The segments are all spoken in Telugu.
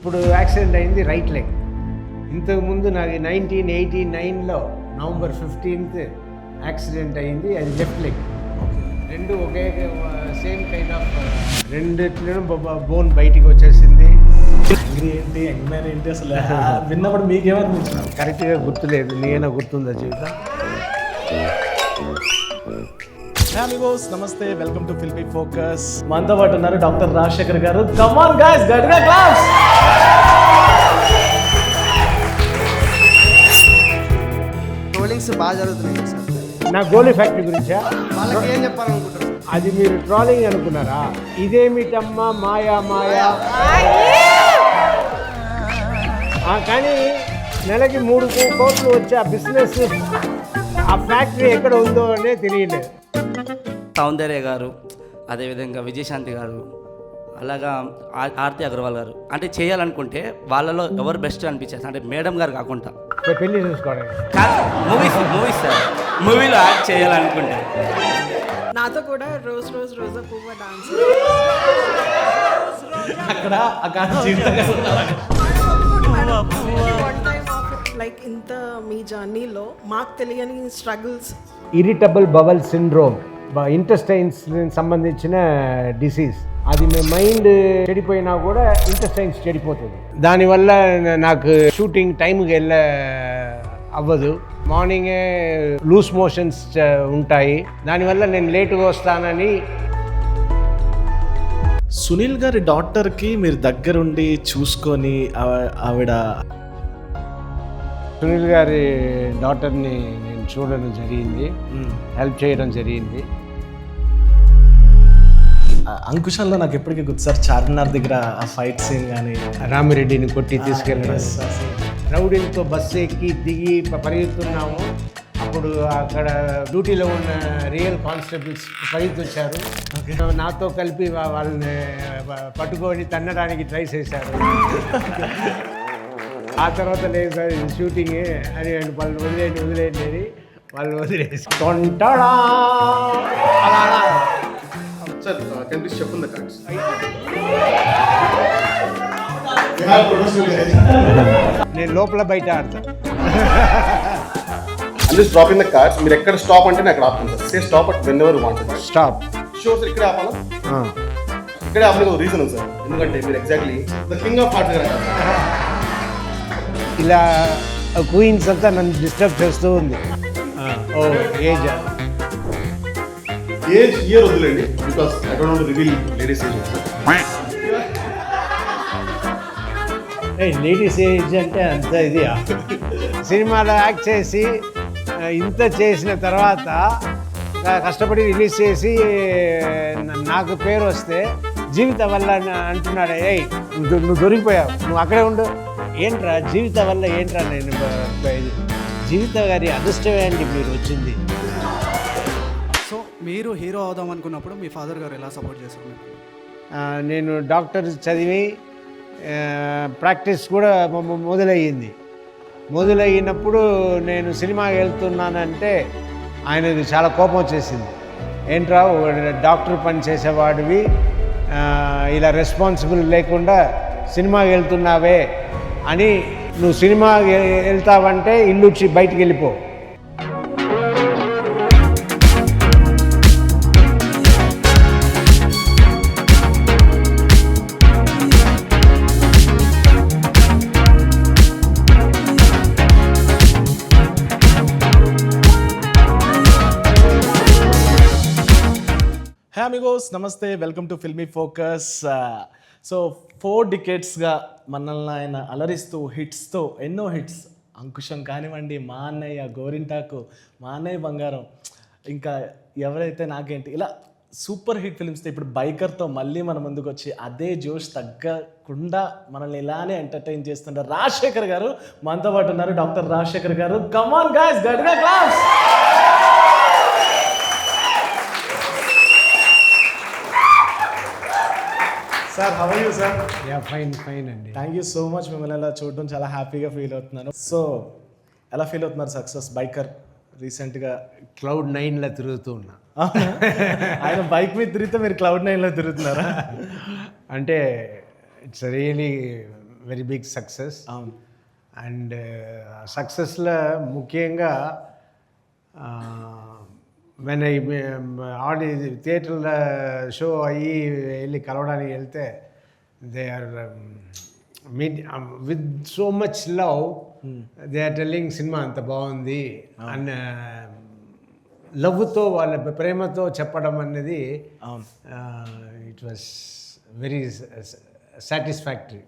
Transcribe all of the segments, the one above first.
ఇప్పుడు యాక్సిడెంట్ అయింది రైట్ లెగ్. ఇంతకుముందు నాకు 1989లో నవంబర్ 15th యాక్సిడెంట్ అయింది, అది లెఫ్ట్ లెగ్. రెండు ఒకే సేమ్ కైండ్ ఆఫ్ రెండిట్లోనూ బోన్ బయటికి వచ్చేసింది. ఏంటి యంగ్మ్యాన్ ఏంటి అసలు విన్నప్పుడు మీకేమనిపించింది? కరెక్ట్గా గుర్తులేదు, నేనే గుర్తుందా జీవితం. నమస్తే, వెల్కమ్ టు ఫిల్మీ ఫోకస్. మనతో పాటు ఉన్నారు doctor Rajasekhar garu. Come on guys, గట్టిగా క్లాప్స్. ట్రోలింగ్స్ బాగా జరుగుతున్నాయి సార్. నా గోలీ ఫ్యాక్టరీ గురించా? వాళ్ళకి ఏం చెప్పాలనుకుంటారు? అది మీరు ట్రోలింగ్ అనుకున్నారా? ఇదేమిటమ్మా మాయా మాయా. కానీ నెలకి 3 కోట్లు వచ్చే ఆ బిజినెస్, ఆ ఫ్యాక్టరీ ఎక్కడ ఉందో అనే తెలియలేదు. సౌందర్య గారు, అదేవిధంగా విజయశాంతి గారు, అలాగా ఆర్తి అగర్వాల్ గారు, అంటే చేయాలనుకుంటే వాళ్ళలో ఎవరు బెస్ట్ అనిపించేది అంటే మేడం గారు కాకుండా పెళ్లి చూసుకోవడానికి మూవీస్ సార్, మూవీలో యాక్ట్ చేయాలనుకుంటే నాతో కూడా రోజు పువ్వు డాన్స్ అక్కడ జీవితంగా లైక్ ఇంత మీ జర్నీలో మాకు తెలియని struggles. Irritable bowel syndrome, intestines సంబంధించిన డిసీజ్. అది మీ మైండ్ చెడిపోయినా కూడా ఇంటెస్టైన్స్ చెడిపోతుంది. దానివల్ల నాకు షూటింగ్ టైంకి అవ్వదు. మార్నింగే లూజ్ మోషన్స్ ఉంటాయి. దానివల్ల నేను లేటుగా వస్తానని. సునీల్ గారి డాక్టర్కి మీరు దగ్గరుండి చూసుకొని ఆవిడ సునీల్ గారి డాక్టర్ని నేను చూడడం జరిగింది, హెల్ప్ చేయడం జరిగింది. అంకుశంలో నాకు ఎప్పటికీ గుర్తు సార్, చార్మినార్ దగ్గర ఆ ఫైట్ సీన్ కానీ, రామిరెడ్డిని కొట్టి తీసుకెళ్ళడం, రౌడీలతో బస్సు ఎక్కి దిగి పరిగెత్తున్నాము. అప్పుడు అక్కడ డ్యూటీలో ఉన్న రియల్ కానిస్టేబుల్స్ పరిగెత్తొచ్చారు. నాతో కలిపి వాళ్ళని పట్టుకొని తన్నడానికి ట్రై చేశారు. ఆ తర్వాత లేదు సార్ ఇది షూటింగే అని వాళ్ళు వదిలేయండి అని వాళ్ళు వదిలేసి తొంటడా అలా సార్ కెన్ ప్లీజ్ చెప్పండి కార్డ్స్. నేను లోపల బయట ఆడతాను. Just drop in the cards. మీరు ఎక్కడ స్టాప్ అంటే నేను అక్కడ ఆపుతాను sir. Say stop at whenever want. Stop. Sure sir, ఇక్కడే ఆపాలా? ఇక్కడే ఆపడానికి ఒక రీజన్ ఉంది సార్. ఎందుకంటే మీరు exactly the king of hearts గారు. ఇలా క్వీన్స్ అంతా నన్ను డిస్టర్బ్ చేస్తూ ఉంది. ఓ ఏజ్ ఇయర్ వద్దులేండి, because I don't want to reveal ladies age. Ladies age అంటే అంత ఇది. సినిమాలో యాక్ట్ చేసి ఇంత చేసిన తర్వాత కష్టపడి రిలీజ్ చేసి నాకు పేరు వస్తే జీవిత వల్ల అంటున్నాడు, ఏయ్ నువ్వు దొరికిపోయావు, నువ్వు అక్కడే ఉండు. ఏంట్రా జీవిత వల్ల ఏంట్రా? నేను జీవిత గారి అదృష్టమే అండి మీరు వచ్చింది. సో మీరు హీరో అవుదాం అనుకున్నప్పుడు మీ ఫాదర్ గారు ఎలా సపోర్ట్ చేశారు? నేను డాక్టర్ చదివి ప్రాక్టీస్ కూడా మొదలయ్యినప్పుడు నేను సినిమాకి వెళ్తున్నానంటే ఆయనది చాలా కోపం వచ్చేసింది. ఏంట్రా డాక్టర్ పని చేసేవాడివి ఇలా రెస్పాన్సిబుల్ లేకుండా సినిమాకి వెళ్తున్నావే అని, నువ్వు సినిమాకి వెళ్తావంటే ఇల్లు బయటికి వెళ్ళిపో. హే అమిగోస్, నమస్తే, welcome to filmy focus. So 4 decadesగా మనల్ని ఆయన అలరిస్తూ హిట్స్తో ఎన్నో హిట్స్, అంకుశం కానివ్వండి, మా అన్నయ్య, గోరింటాకు, మా అన్నయ్య బంగారం, ఇంకా ఎవరైతే నాకేంటి, ఇలా సూపర్ హిట్ ఫిల్మ్స్తో ఇప్పుడు బైకర్తో మళ్ళీ మన ముందుకు వచ్చి అదే జోష్ తగ్గకుండా మనల్ని ఇలానే ఎంటర్టైన్ చేస్తుంటారు రాజశేఖర్ గారు. మనతో పాటు ఉన్నారు doctor Rajasekhar garu. Come on guys, గట్టిగా claps. Sir, how are you sir? Fine అండి. Thank you so much. మిమ్మల్ని అలా చూడడం చాలా హ్యాపీగా ఫీల్ అవుతున్నాను. సో ఎలా ఫీల్ అవుతున్నారు సక్సెస్ బైకర్ రీసెంట్గా? Cloud 9లో తిరుగుతూ ఉన్నా. ఆయన బైక్ మీద తిరిగితే మీరు Cloud 9లో తిరుగుతున్నారా? అంటే it's really very big success. అవును. అండ్ సక్సెస్లో ముఖ్యంగా వెన్ ఐ ఆడి థియేటర్లో షో అయ్యి వెళ్ళి కలవడానికి వెళ్తే they are meet with so much love they are telling cinema అంత బాగుంది అన్న లవ్తో వాళ్ళ ప్రేమతో చెప్పడం అనేది అవును. It was very satisfactory.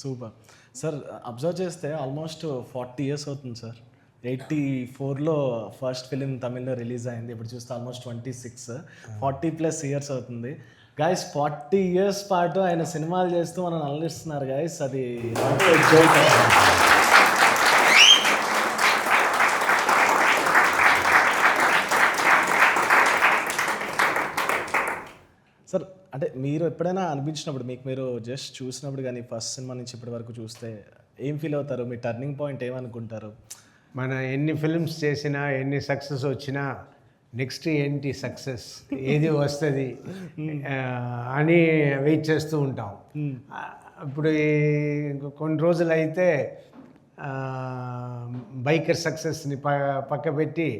Super sir. Observe చేస్తే ఆల్మోస్ట్ 40 years అవుతుంది సార్. 84లో ఫస్ట్ ఫిలిం తమిళ్లో రిలీజ్ అయింది. ఇప్పుడు చూస్తే ఆల్మోస్ట్ 26, 40+ years అవుతుంది గైస్. 40 years పాటు ఆయన సినిమాలు చేస్తూ మనం అలరిస్తున్నారు గైస్. అది సార్, అంటే మీరు ఎప్పుడైనా అనిపించినప్పుడు మీకు మీరు జస్ట్ చూసినప్పుడు కానీ ఫస్ట్ సినిమా నుంచి ఇప్పటి వరకు చూస్తే ఏం ఫీల్ అవుతారు? మీ టర్నింగ్ పాయింట్ ఏమనుకుంటారు? మన ఎన్ని ఫిల్మ్స్ చేసినా ఎన్ని సక్సెస్ వచ్చినా నెక్స్ట్ ఏంటి సక్సెస్ ఏది వస్తుంది అని వెయిట్ చేస్తూ ఉంటాం. ఇప్పుడు కొన్ని రోజులు అయితే బైకర్ సక్సెస్ని పక్క పెట్టి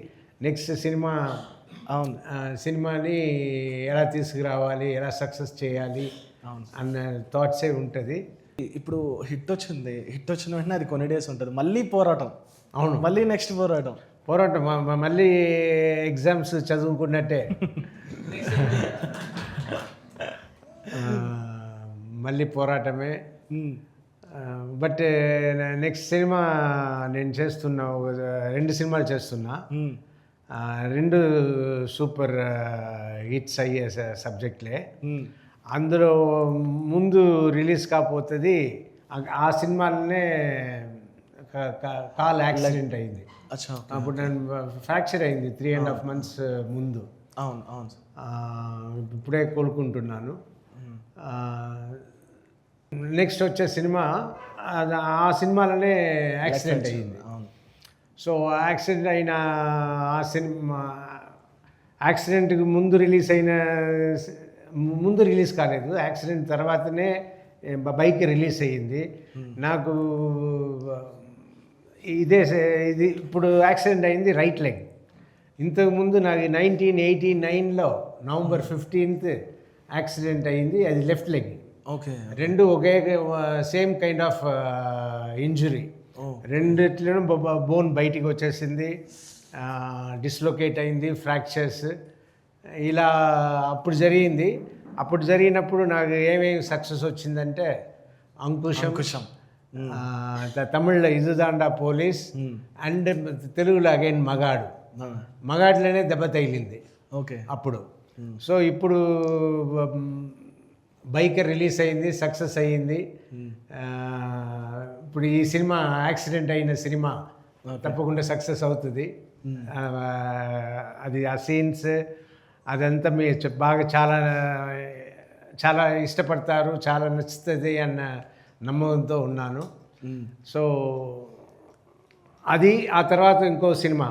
నెక్స్ట్ సినిమా సినిమాని ఎలా తీసుకురావాలి, ఎలా సక్సెస్ చేయాలి అన్న థాట్సే ఉంటుంది. ఇప్పుడు హిట్ వచ్చిన వెంటనే అది కొన్ని డేస్ ఉంటుంది, మళ్ళీ పోరాటం. అవును, మళ్ళీ నెక్స్ట్ పోరాటం మళ్ళీ ఎగ్జామ్స్ చదువుకున్నట్టే మళ్ళీ పోరాటమే. బట్ నెక్స్ట్ సినిమా నేను చేస్తున్నా, 2 సినిమాలు చేస్తున్నా. 2 సూపర్ హిట్స్ అయ్యే సబ్జెక్ట్లే. అందులో ముందు రిలీజ్ కాకపోతుంది ఆ సినిమాలనే కాల్ యాక్సిడెంట్ అయింది. అప్పుడు నేను ఫ్రాక్చర్ అయింది 3.5 months ముందు. అవును. ఇప్పుడే కోలుకుంటున్నాను. నెక్స్ట్ వచ్చే సినిమా ఆ సినిమాలనే యాక్సిడెంట్ అయింది. సో యాక్సిడెంట్ అయిన ఆ సినిమా యాక్సిడెంట్కి ముందు రిలీజ్ కాలేదు, యాక్సిడెంట్ తర్వాతనే బైక్ రిలీజ్ అయ్యింది. నాకు ఇది ఇప్పుడు యాక్సిడెంట్ అయింది రైట్ లెగ్. ఇంతకుముందు నాకు 1989లో November 15th యాక్సిడెంట్ అయింది, అది లెఫ్ట్ లెగ్. ఓకే. 2 ఒకే సేమ్ కైండ్ ఆఫ్ ఇంజురీ. రెండిట్లోనూ బోన్ బయటికి వచ్చేసింది, డిస్లొకేట్ అయింది, ఫ్రాక్చర్స్ ఇలా అప్పుడు జరిగింది. అప్పుడు జరిగినప్పుడు నాకు ఏమేమి సక్సెస్ వచ్చిందంటే అంకుశం, తమిళ్లో ఇజుదాండా పోలీస్, అండ్ తెలుగులో అగైన్ మగాడులోనే దెబ్బ తగిలింది. ఓకే. అప్పుడు సో ఇప్పుడు బైకర్ రిలీజ్ అయింది, సక్సెస్ అయ్యింది. ఇప్పుడు ఈ సినిమా యాక్సిడెంట్ అయిన సినిమా తప్పకుండా సక్సెస్ అవుతుంది. అది ఆ సీన్స్ అదంతా మీరు బాగా చాలా ఇష్టపడతారు, చాలా నచ్చుతుంది అన్న నమ్మకంతో ఉన్నాను. సో అది ఆ తర్వాత ఇంకో సినిమా,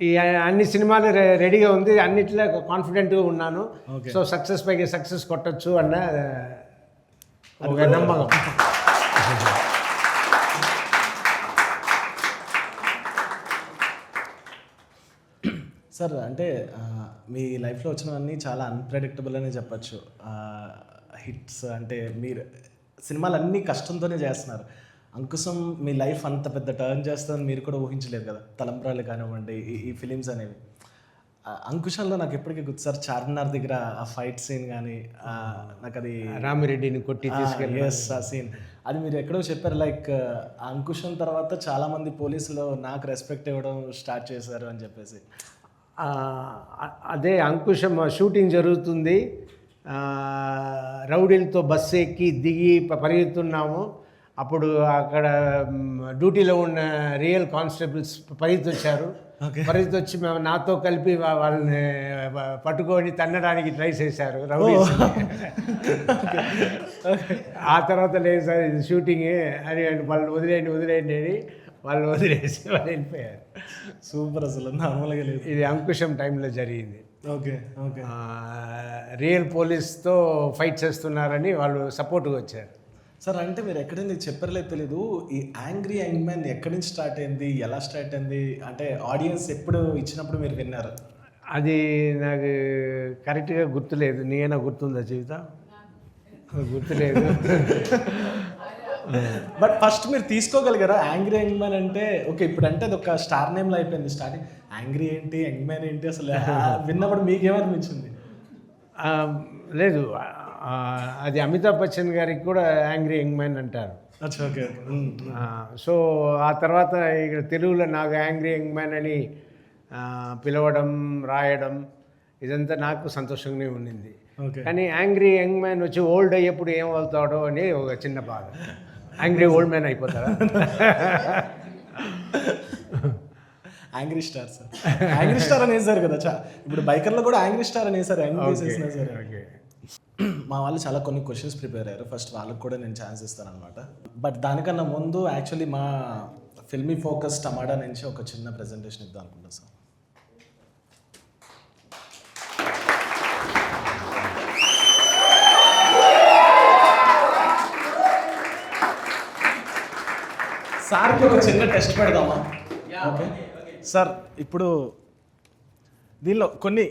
ఈ అన్ని సినిమాలు రెడీగా ఉంది, అన్నిట్లో కాన్ఫిడెంట్గా ఉన్నాను. సో సక్సెస్ పైకి సక్సెస్ కొట్టచ్చు అన్న ఒక నమ్మకం. సార్, అంటే మీ లైఫ్లో వచ్చినవన్నీ చాలా అన్ప్రెడిక్టబుల్ అనే చెప్పచ్చు. హిట్స్ అంటే మీరు సినిమాలన్నీ కష్టంతోనే చేస్తున్నారు. అంకుశం మీ లైఫ్ అంత పెద్ద టర్న్ చేస్తుందని మీరు కూడా ఊహించలేదు కదా. తలంబ్రాలు కానివ్వండి, ఈ ఫిలిమ్స్ అనేవి. అంకుశంలో నాకు ఎప్పటికీ గుర్తు సార్, చార్మినార్ దగ్గర ఆ ఫైట్ సీన్ కానీ, నాకు అది రామిరెడ్డిని కొట్టి తీసుకెళ్ళి ఆ సీన్, అది మీరు ఎక్కడో చెప్పారు. లైక్ అంకుశం తర్వాత చాలామంది పోలీసులు నాకు రెస్పెక్ట్ ఇవ్వడం స్టార్ట్ చేశారు అని చెప్పేసి. అదే అంకుశం షూటింగ్ జరుగుతుంది, రౌడీలతో బస్సు ఎక్కి దిగి పరిగెత్తున్నాము. అప్పుడు అక్కడ డ్యూటీలో ఉన్న రియల్ కానిస్టేబుల్స్ పరిగెత్తొచ్చారు. పరిగెత్తొచ్చి మేము నాతో కలిపి వాళ్ళని పట్టుకొని తన్నడానికి ట్రై చేశారు రౌడీస్. ఆ తర్వాత లేదు సార్ ఇది షూటింగే అని వాళ్ళు వదిలేయండి అని వాళ్ళు వదిలేసి వాళ్ళు వెళ్ళిపోయారు. సూపర్, అసలు నార్మల్గా లేదు. ఇది అంకుశం టైంలో జరిగింది. ఓకే. రియల్ పోలీస్తో ఫైట్ చేస్తున్నారని వాళ్ళు సపోర్ట్గా వచ్చారు. సార్ అంటే మీరు ఎక్కడి నుంచి చెప్పర్లేదు తెలీదు, ఈ యాంగ్రీ యంగ్ మ్యాన్ ఎక్కడి నుంచి స్టార్ట్ అయింది, ఎలా స్టార్ట్ అయింది, అంటే ఆడియన్స్ ఎప్పుడు ఇచ్చినప్పుడు మీరు విన్నారు? అది నాకు కరెక్ట్గా గుర్తులేదు. నీకైనా గుర్తుందా జీవితం? గుర్తులేదు. బట్ ఫస్ట్ మీరు తీసుకోగలిగారా యాంగ్రీ యంగ్ మ్యాన్ అంటే? ఓకే, ఇప్పుడు అంటే అది ఒక స్టార్ నేమ్లో అయిపోయింది. స్టార్టింగ్ యాంగ్రీ ఏంటి, యంగ్ మ్యాన్ ఏంటి, అసలు విన్నప్పుడు మీకేమనిపించింది? లేదు, అది అమితాబ్ బచ్చన్ గారికి కూడా యాంగ్రీ యంగ్ మ్యాన్ అంటారు. అచ్చా, ఓకే. సో ఆ తర్వాత ఇక్కడ తెలుగులో నాకు యాంగ్రీ యంగ్ మ్యాన్ అని పిలవడం, రాయడం ఇదంతా నాకు సంతోషంగానే ఉండింది. ఓకే. కానీ యాంగ్రీ యంగ్ మ్యాన్ వచ్చి ఓల్డ్ అయ్యేప్పుడు ఏం అవుతాడో అని ఒక చిన్న బాధ. యాంగ్రీ ఓల్డ్ మ్యాన్ అయిపోతాడా? Angry star sir, angry star అని వేసారు కదా. ఇప్పుడు బైకర్లో కూడా యాంగ్రీ స్టార్ అని వేసారు, యాంగ్రీ వేసేసినా సరే. ఓకే. మా వాళ్ళు చాలా కొన్ని క్వశ్చన్స్ ప్రిపేర్ అయ్యారు. ఫస్ట్ వాళ్ళకి కూడా నేను ఛాన్స్ ఇస్తాను అనమాట. బట్ దానికన్నా ముందు యాక్చువల్లీ మా ఫిల్మీ ఫోకస్ టమాటా నుంచి ఒక చిన్న ప్రెజెంటేషన్ ఇద్దాం అనుకుంటా సార్. సార్కి ఒక చిన్న టెస్ట్ పెడదామా? ఓకే సార్, ఇప్పుడు దీనిలో కొన్ని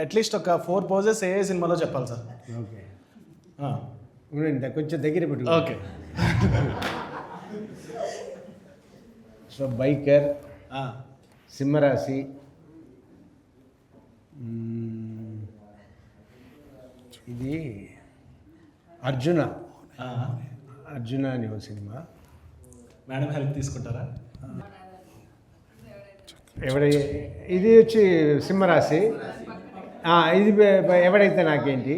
అట్లీస్ట్ ఒక 4 పోజెస్ ఏ సినిమాలో చెప్పాలి సార్. ఓకే, కొంచెం దగ్గర పెట్టు. ఓకే. సో బైకర్, సింహరాశి, ఇది అర్జున అని ఒక సినిమా. మేడం హెల్ప్ తీసుకుంటారా? ఇది వచ్చి సింహరాశి. ఇది ఎవడైతే నాకేంటి.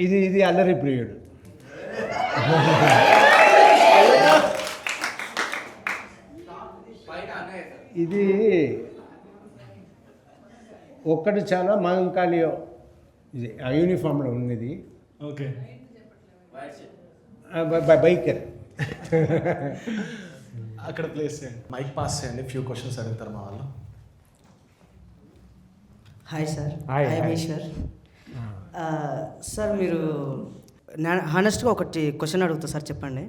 ఇది అల్లరి ప్రియుడు. ఇది ఒక్కటి చాలా మహంకాళియో, ఇది ఆ యూనిఫామ్లో ఉన్నది. ఓకే. బైకర్. అక్కడ ప్లేస్ చేయండి, మైక్ పాస్ చేయండి, ఫ్యూ క్వశ్చన్స్ అడుగుతారు మా వాళ్ళు. Hi sir. Hi Eshwar sir, మీరు హానెస్ట్గా ఒకటి క్వశ్చన్ అడుగుతా సార్, చెప్పండి.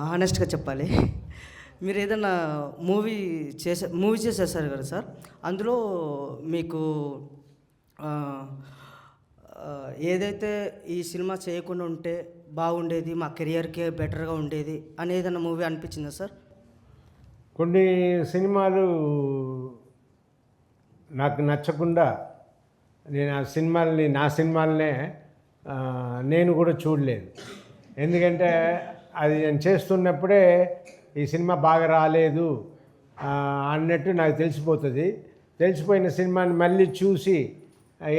హానెస్ట్గా చెప్పాలి. మీరు ఏదైనా మూవీ చేసేసారు కదా సార్, అందులో మీకు ఏదైతే ఈ సినిమా చేయకుండా ఉంటే బాగుండేది, మా కెరియర్కే బెటర్గా ఉండేది అని ఏదైనా మూవీ అనిపించిందా సార్? కొన్ని సినిమాలు నాకు నచ్చకుండా నేను నా సినిమాలనే నేను కూడా చూడలేదు. ఎందుకంటే అది నేను చేస్తున్నప్పుడే ఈ సినిమా బాగా రాలేదు అన్నట్టు నాకు తెలిసిపోతుంది. తెలిసిపోయిన సినిమాని మళ్ళీ చూసి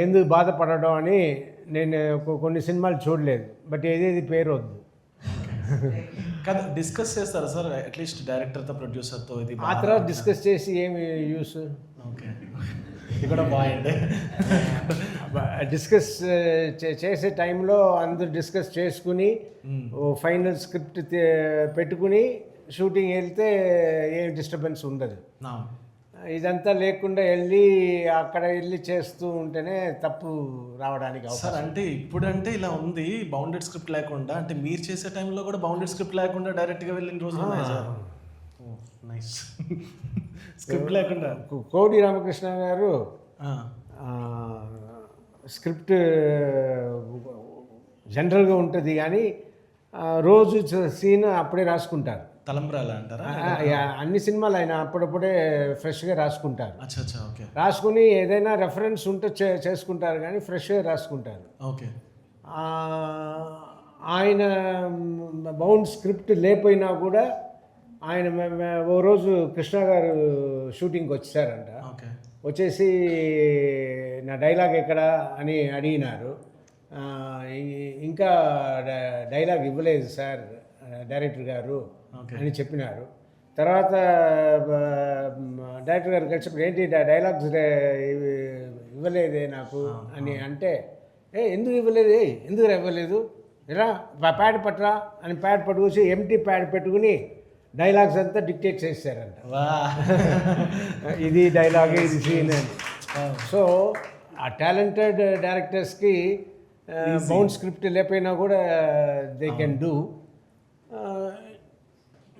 ఎందుకు బాధపడడం అని నేను కొన్ని సినిమాలు చూడలేదు. బట్ ఏదేది పేరు వద్దు. కదా డిస్కస్ చేస్తారా సార్ అట్లీస్ట్ డైరెక్టర్తో, ప్రొడ్యూసర్తో? ఇది ఆ తర్వాత డిస్కస్ చేసి ఏమి యూస్? ఓకే, ఇది కూడా బాగుంది. డిస్కస్ చేసే టైంలో అందరూ డిస్కస్ చేసుకుని ఫైనల్ స్క్రిప్ట్ పెట్టుకుని షూటింగ్ వెళ్తే ఏం డిస్టర్బెన్స్ ఉండదు. ఇదంతా లేకుండా అక్కడ వెళ్ళి చేస్తూ ఉంటేనే తప్పు రావడానికి సార్. అంటే ఇప్పుడంటే ఇలా ఉంది, బౌండెడ్ స్క్రిప్ట్ లేకుండా. అంటే మీరు చేసే టైంలో కూడా బౌండెడ్ స్క్రిప్ట్ లేకుండా డైరెక్ట్గా వెళ్ళిన రోజులు ఉన్నాయి సార్. నైస్. స్క్రిప్ట్ లేకుండా కోడి రామకృష్ణ గారు స్క్రిప్ట్ జనరల్గా ఉంటుంది కానీ రోజు సీన్ అప్పుడే రాసుకుంటారు. తలంబ్రాల అంటారా? అన్ని సినిమాలు ఆయన అప్పుడప్పుడే ఫ్రెష్గా రాసుకుంటారు. అచ్చా, ఓకే. రాసుకుని ఏదైనా రెఫరెన్స్ ఉంటే చేసుకుంటారు కానీ ఫ్రెష్గా రాసుకుంటారు. ఓకే. ఆయన బౌండ్ స్క్రిప్ట్ లేకపోయినా కూడా ఆయన ఓ రోజు కృష్ణ గారు షూటింగ్కి వచ్చారంట. ఓకే. వచ్చేసి నా డైలాగ్ ఎక్కడా అని అడిగినారు. ఇంకా డైలాగ్ ఇవ్వలేదు సార్ డైరెక్టర్ గారు అని చెప్పినారు. తర్వాత డైరెక్టర్ గారు కలిసినప్పుడు ఏంటి డైలాగ్స్ ఇవ్వలేదే నాకు అని అంటే, ఎందుకు ఇవ్వలేదు, ఎందుకు ఇవ్వలేదు, ఇలా ప్యాడ్ పట్టరా అని ప్యాడ్ పట్టుకొచ్చి ఎంటీ ప్యాడ్ పెట్టుకుని డైలాగ్స్ అంతా డిక్టేట్ చేశారంట. ఇది డైలాగ్, ఇది సీన్ అని. సో ఆ టాలెంటెడ్ డైరెక్టర్స్కి బౌండ్ స్క్రిప్ట్ లేకపోయినా కూడా they can do,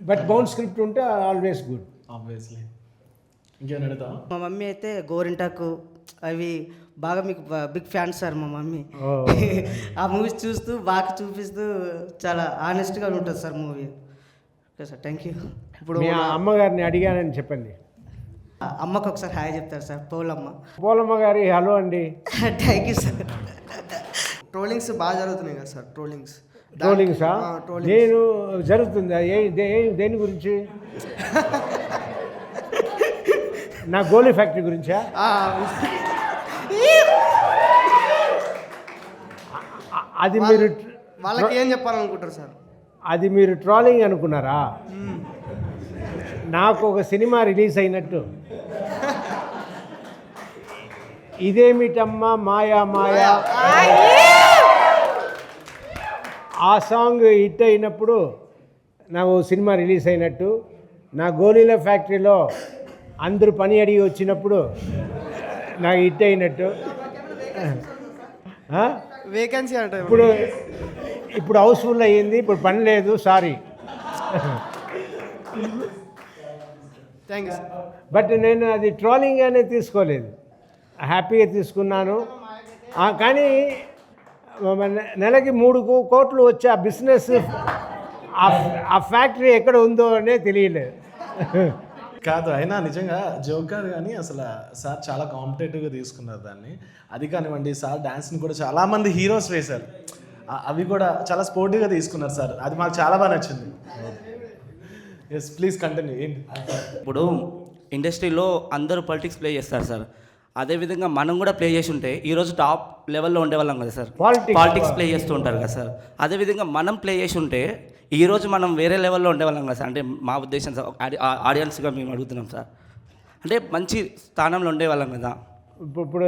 but bound script ఉంటే ఆల్వేస్ గుడ్. ఆబ్వియస్లీ. ఇంకేమైనా అడుగుతావా? మా మమ్మీ అయితే గోరింటాకు అవి బాగా మీకు బిగ్ ఫ్యాన్ సార్ మా మమ్మీ. ఆ మూవీస్ చూస్తూ బాగా చూపిస్తూ చాలా ఆనెస్ట్గా ఉంటుంది sir movie. Okay sir, thank you. ఇప్పుడు మీ అమ్మగారిని అడిగానని చెప్పండి. అమ్మకు ఒకసారి హాయ్ చెప్తారు సార్, పోలమ్మ. పోలమ్మ గారి హలో అండి. Thank you sir. ట్రోలింగ్స్ బాగా జరుగుతున్నాయి కదా సార్, ట్రోలింగ్స్. ట్రోలింగ్సా? నేను జరుగుతుందా? దేని గురించి? నా గోలీ ఫ్యాక్టరీ గురించా? అది మీరు వాళ్ళకి ఏం చెప్పాలనుకుంటారు సార్? అది మీరు ట్రోలింగ్ అనుకున్నారా? నాకు ఒక సినిమా రిలీజ్ అయినట్టు, ఇదేమిటమ్మా మాయా మాయా ఆ సాంగ్ హిట్ అయినప్పుడు నాకు సినిమా రిలీజ్ అయినట్టు, నా గోలీల ఫ్యాక్టరీలో అందరూ పని అడిగి వచ్చినప్పుడు నాకు హిట్ అయినట్టు. వేకెన్సీ అంటే ఇప్పుడు హౌస్ఫుల్ అయ్యింది, ఇప్పుడు పని లేదు, sorry. Thank you sir. But నేను అది ట్రోలింగ్ అనేది తీసుకోలేదు, హ్యాపీగా తీసుకున్నాను. కానీ నెలకి 3 కోట్లు వచ్చే ఆ బిజినెస్, ఆ ఫ్యాక్టరీ ఎక్కడ ఉందో అనే తెలియలేదు. కాదు, అయినా నిజంగా జోక్ కాదు కానీ అసలు సార్ చాలా కాంపిటేటివ్గా తీసుకున్నారు దాన్ని. అది కానివ్వండి, సార్ డాన్స్ని కూడా చాలామంది హీరోస్ వేశారు, అవి కూడా చాలా స్పోర్టివ్గా తీసుకున్నారు సార్. అది మాకు చాలా బాగా నచ్చింది. Yes, please continue. ఏంటి ఇప్పుడు ఇండస్ట్రీలో అందరూ పొలిటిక్స్ ప్లే చేస్తారు సార్, అదేవిధంగా మనం కూడా ప్లే చేసి ఉంటే ఈరోజు టాప్ లెవెల్లో ఉండేవాళ్ళం కదా సార్. పాలిటిక్స్ ప్లే చేస్తూ ఉంటారు కదా సార్, అదేవిధంగా మనం ప్లే చేసి ఉంటే ఈరోజు మనం వేరే లెవెల్లో ఉండేవాళ్ళం కదా సార్. అంటే మా ఉద్దేశం సార్, ఆడియన్స్గా మేము అడుగుతున్నాం సార్, అంటే మంచి స్థానంలో ఉండేవాళ్ళం కదా. ఇప్పుడు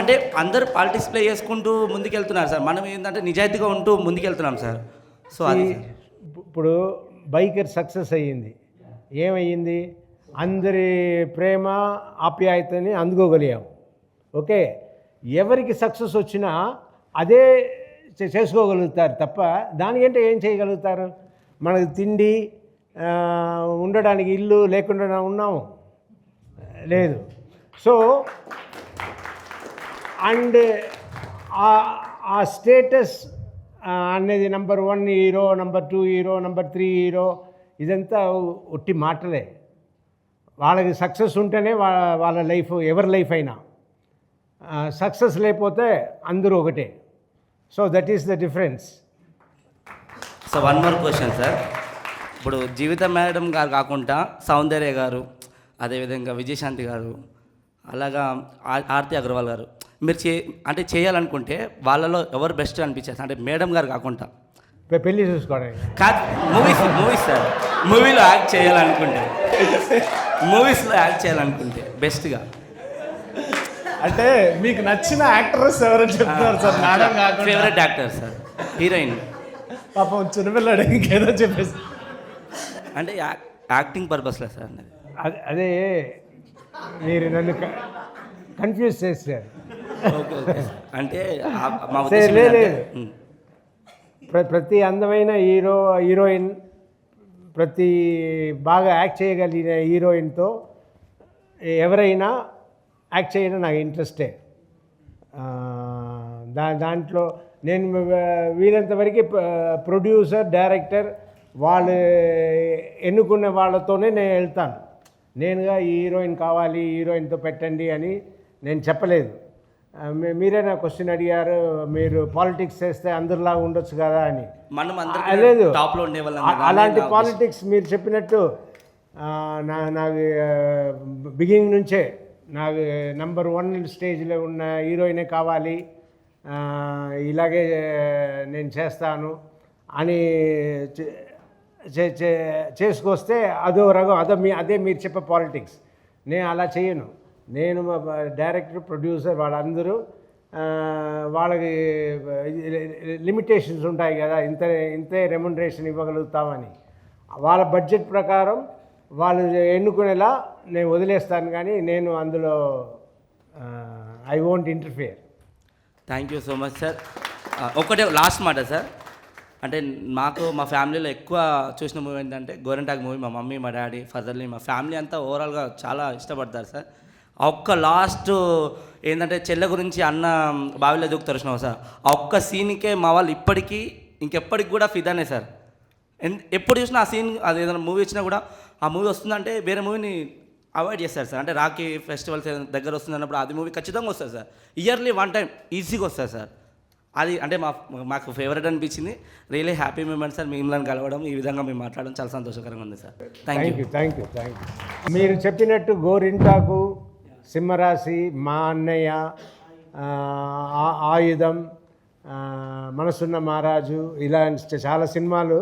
అంటే అందరూ పాలిటిక్స్ ప్లే చేసుకుంటూ ముందుకెళ్తున్నారు సార్, మనం ఏంటంటే నిజాయితీగా ఉంటూ ముందుకెళ్తున్నాం సార్. సో అది ఇప్పుడు బైకర్ సక్సెస్ అయ్యింది, ఏమయ్యింది? అందరి ప్రేమ ఆప్యాయతని అందుకోగలిగాం. ఓకే, ఎవరికి సక్సెస్ వచ్చినా అదే చేసుకోగలుగుతారు తప్ప దానికంటే ఏం చేయగలుగుతారు? మనకు తిండి, ఉండడానికి ఇల్లు లేకుండా ఉన్నాము, లేదు. సో అండ్ ఆ స్టేటస్ అనేది number 1 hero, number 2 hero, number 3 hero, ఇదంతా ఒట్టి మాటలే. వాళ్ళకి సక్సెస్ ఉంటేనే వాళ్ళ లైఫ్, ఎవరి లైఫ్ అయినా. సక్సెస్ లేకపోతే అందరూ ఒకటే. So that is the difference. So one more question sir, ఇప్పుడు జీవిత మేడం గారు కాకుండా సౌందర్య గారు, అదేవిధంగా విజయశాంతి గారు, అలాగా ఆర్తి అగర్వాల్ గారు, మీరు అంటే చేయాలనుకుంటే వాళ్ళలో ఎవరు బెస్ట్ అనిపించేది? అంటే మేడం గారు కాకుండా పెళ్ళి చూసుకోవడానికి కాదు, మూవీస్ సార్, మూవీలో యాక్ట్ చేయాలనుకుంటే, మూవీస్లో యాక్ట్ చేయాలనుకుంటే బెస్ట్గా అంటే మీకు నచ్చిన యాక్టర్స్ ఎవరని చెప్తున్నారు సార్? మేడం కాకుండా ఫేవరెట్ యాక్టర్ సార్, హీరోయిన్. పాపం చిన్నపిల్లాడు ఇంకేదో చెప్పేసి. అంటే యాక్టింగ్ పర్పస్లో సార్. అదే మీరు నన్ను కన్ఫ్యూజ్ చేశారు. ఓకే ఓకే, అంటే మా ప్రతి అందమైన హీరోయిన్, ప్రతి బాగా యాక్ట్ చేయగలిగిన హీరోయిన్తో ఎవరైనా యాక్ట్ చేయడం నాకు ఇంట్రెస్టే. దాంట్లో నేను వీలంతవరకు ప్రొడ్యూసర్, డైరెక్టర్ వాళ్ళు ఎన్నుకున్న వాళ్ళతోనే నేను వెళ్తాను. నేనుగా ఈ హీరోయిన్ కావాలి, హీరోయిన్తో పెట్టండి అని నేను చెప్పలేదు. మీరే నా క్వశ్చన్ అడిగారు, మీరు పాలిటిక్స్ చేస్తే అందరిలాగా ఉండొచ్చు కదా అని. లేదు, అలాంటి పాలిటిక్స్ మీరు చెప్పినట్టు నాకు బిగినింగ్ నుంచే నాకు నెంబర్ 1 స్టేజ్లో ఉన్న హీరోయినే కావాలి, ఇలాగే నేను చేస్తాను అని చేసుకొస్తే అదో రకం, అదే మీరు చెప్పే పాలిటిక్స్. నేను అలా చేయను. నేను డైరెక్టర్, ప్రొడ్యూసర్ వాళ్ళందరూ వాళ్ళకి లిమిటేషన్స్ ఉంటాయి కదా, ఇంతే రెమ్యునరేషన్ ఇవ్వగలుగుతామని. వాళ్ళ బడ్జెట్ ప్రకారం వాళ్ళు ఎన్నుకునేలా నేను వదిలేస్తాను, కానీ నేను అందులో I won't interfere. Thank you so much sir. ఒకటే లాస్ట్ మాట సార్, అంటే మాకు మా ఫ్యామిలీలో ఎక్కువ చూసిన మూవీ ఏంటంటే గోరెంటాక్ మూవీ. మా మమ్మీ, మా డాడీ, ఫర్దర్లీ మా ఫ్యామిలీ అంతా ఓవరాల్గా చాలా ఇష్టపడతారు సార్. ఆ ఒక్క లాస్ట్ ఏంటంటే చెల్లె గురించి అన్న బావిలో దూకుతారు చూసినావు సార్, ఆ ఒక్క సీన్కే మా వాళ్ళు ఇప్పటికీ ఇంకెప్పటికి కూడా ఫిదానే సార్. ఎప్పుడు చూసినా ఆ సీన్, అది ఏదైనా మూవీ వచ్చినా కూడా ఆ మూవీ వస్తుందంటే వేరే మూవీని అవాయిడ్ చేస్తారు సార్. అంటే రాఖీ ఫెస్టివల్స్ దగ్గర వస్తుంది అన్నప్పుడు అది మూవీ ఖచ్చితంగా వస్తుంది సార్. ఇయర్లీ 1 time ఈజీగా వస్తుంది సార్. అది అంటే మాకు ఫేవరెట్ అనిపించింది. Really happy moment sir. మిమ్మల్ని కలవడం, ఈ విధంగా మేము మాట్లాడడం చాలా సంతోషకరంగా ఉంది సార్. Thank you. మీరు చెప్పినట్టు గోరింటాకు, సింహరాశి, మా అన్నయ్య, ఆయుధం, మనసున్న మహారాజు, ఇలాంటి చాలా సినిమాలు,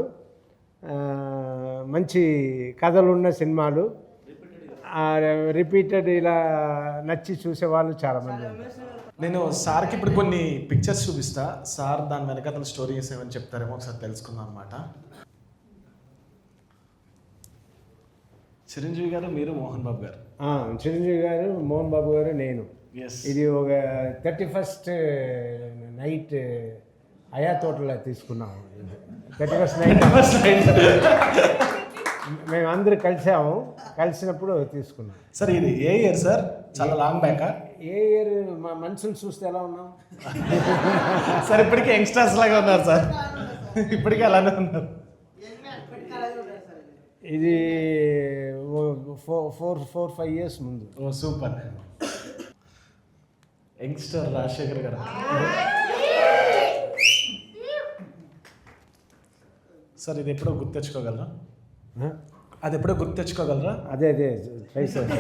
మంచి కథలున్న సినిమాలు, రిపీటెడ్ ఇలా నచ్చి చూసేవాళ్ళు చాలామంది ఉన్నారు. నేను సార్కి ఇప్పుడు కొన్ని పిక్చర్స్ చూపిస్తా, సార్ దాని వెనక అతను స్టోరీస్ ఏమని చెప్తారేమో ఒకసారి తెలుసుకుందాం అనమాట. చిరంజీవి గారు, మీరు మోహన్ బాబు గారు. చిరంజీవి గారు, మోహన్ బాబు గారు, నేను. ఎస్. ఇది ఒక 31st నైట్ అయా తోటలో తీసుకున్నాము. 31st నైట్ మేము అందరూ కలిసినప్పుడు తీసుకున్నాం. సార్ ఇది ఏ ఇయర్ సార్? చాలా లాంగ్ బ్యాకా? ఏ ఇయర్? మా మనుషులు చూస్తే ఎలా ఉన్నాం సార్? ఇప్పటికీ యంగ్స్టర్స్ లాగా ఉన్నారు సార్, ఇప్పటికీ అలానే ఉన్నారు. ఇది 4-5 years ముందు. ఓ సూపర్. యంగ్స్టర్ రాజశేఖర్ గారు. సార్ ఇది ఎప్పుడో గుర్తు తెచ్చుకోగలరా? అది ఎప్పుడో గుర్తు తెచ్చుకోగలరా? అదే ట్రై చేస్తాను.